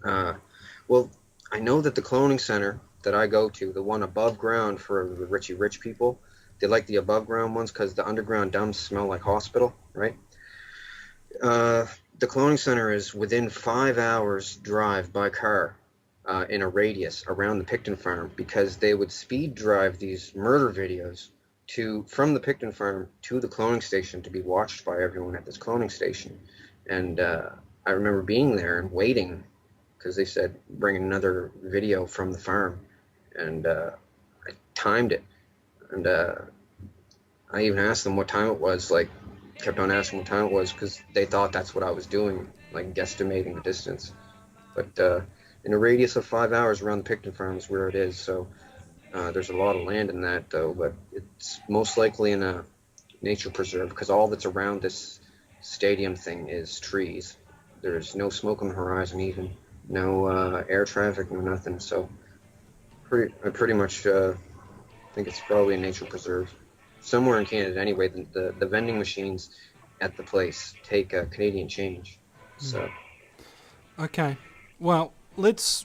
Speaker 2: well, I know that the cloning center that I go to, the one above ground for the rich people, they like the above ground ones because the underground dumps smell like hospital, right? The cloning center is within 5 hours drive by car in a radius around the Picton farm, because they would speed drive these murder videos from the Picton farm to the cloning station to be watched by everyone at this cloning station. And I remember being there and waiting because they said bring another video from the farm, and I timed it, and I even asked them what time it was. Like, kept on asking what time it was because they thought that's what I was doing, like guesstimating the distance. But in a radius of 5 hours around the Picton farm is where it is. So there's a lot of land in that though, but it's most likely in a nature preserve because all that's around this stadium thing is trees. There's no smoke on the horizon, even no air traffic, no nothing. So I pretty much think it's probably a nature preserve somewhere in Canada. Anyway, the vending machines at the place take Canadian change. So
Speaker 1: Okay, well, let's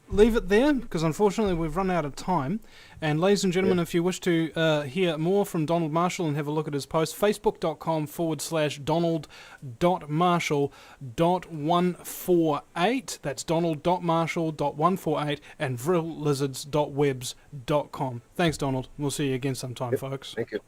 Speaker 1: leave it there because unfortunately we've run out of time. And ladies and gentlemen, if you wish to hear more from Donald Marshall and have a look at his post, facebook.com/donald.marshall.148. That's donald.marshall.148 and vrilllizards.webs.com. Thanks, Donald. We'll see you again sometime, folks.
Speaker 2: Thank you.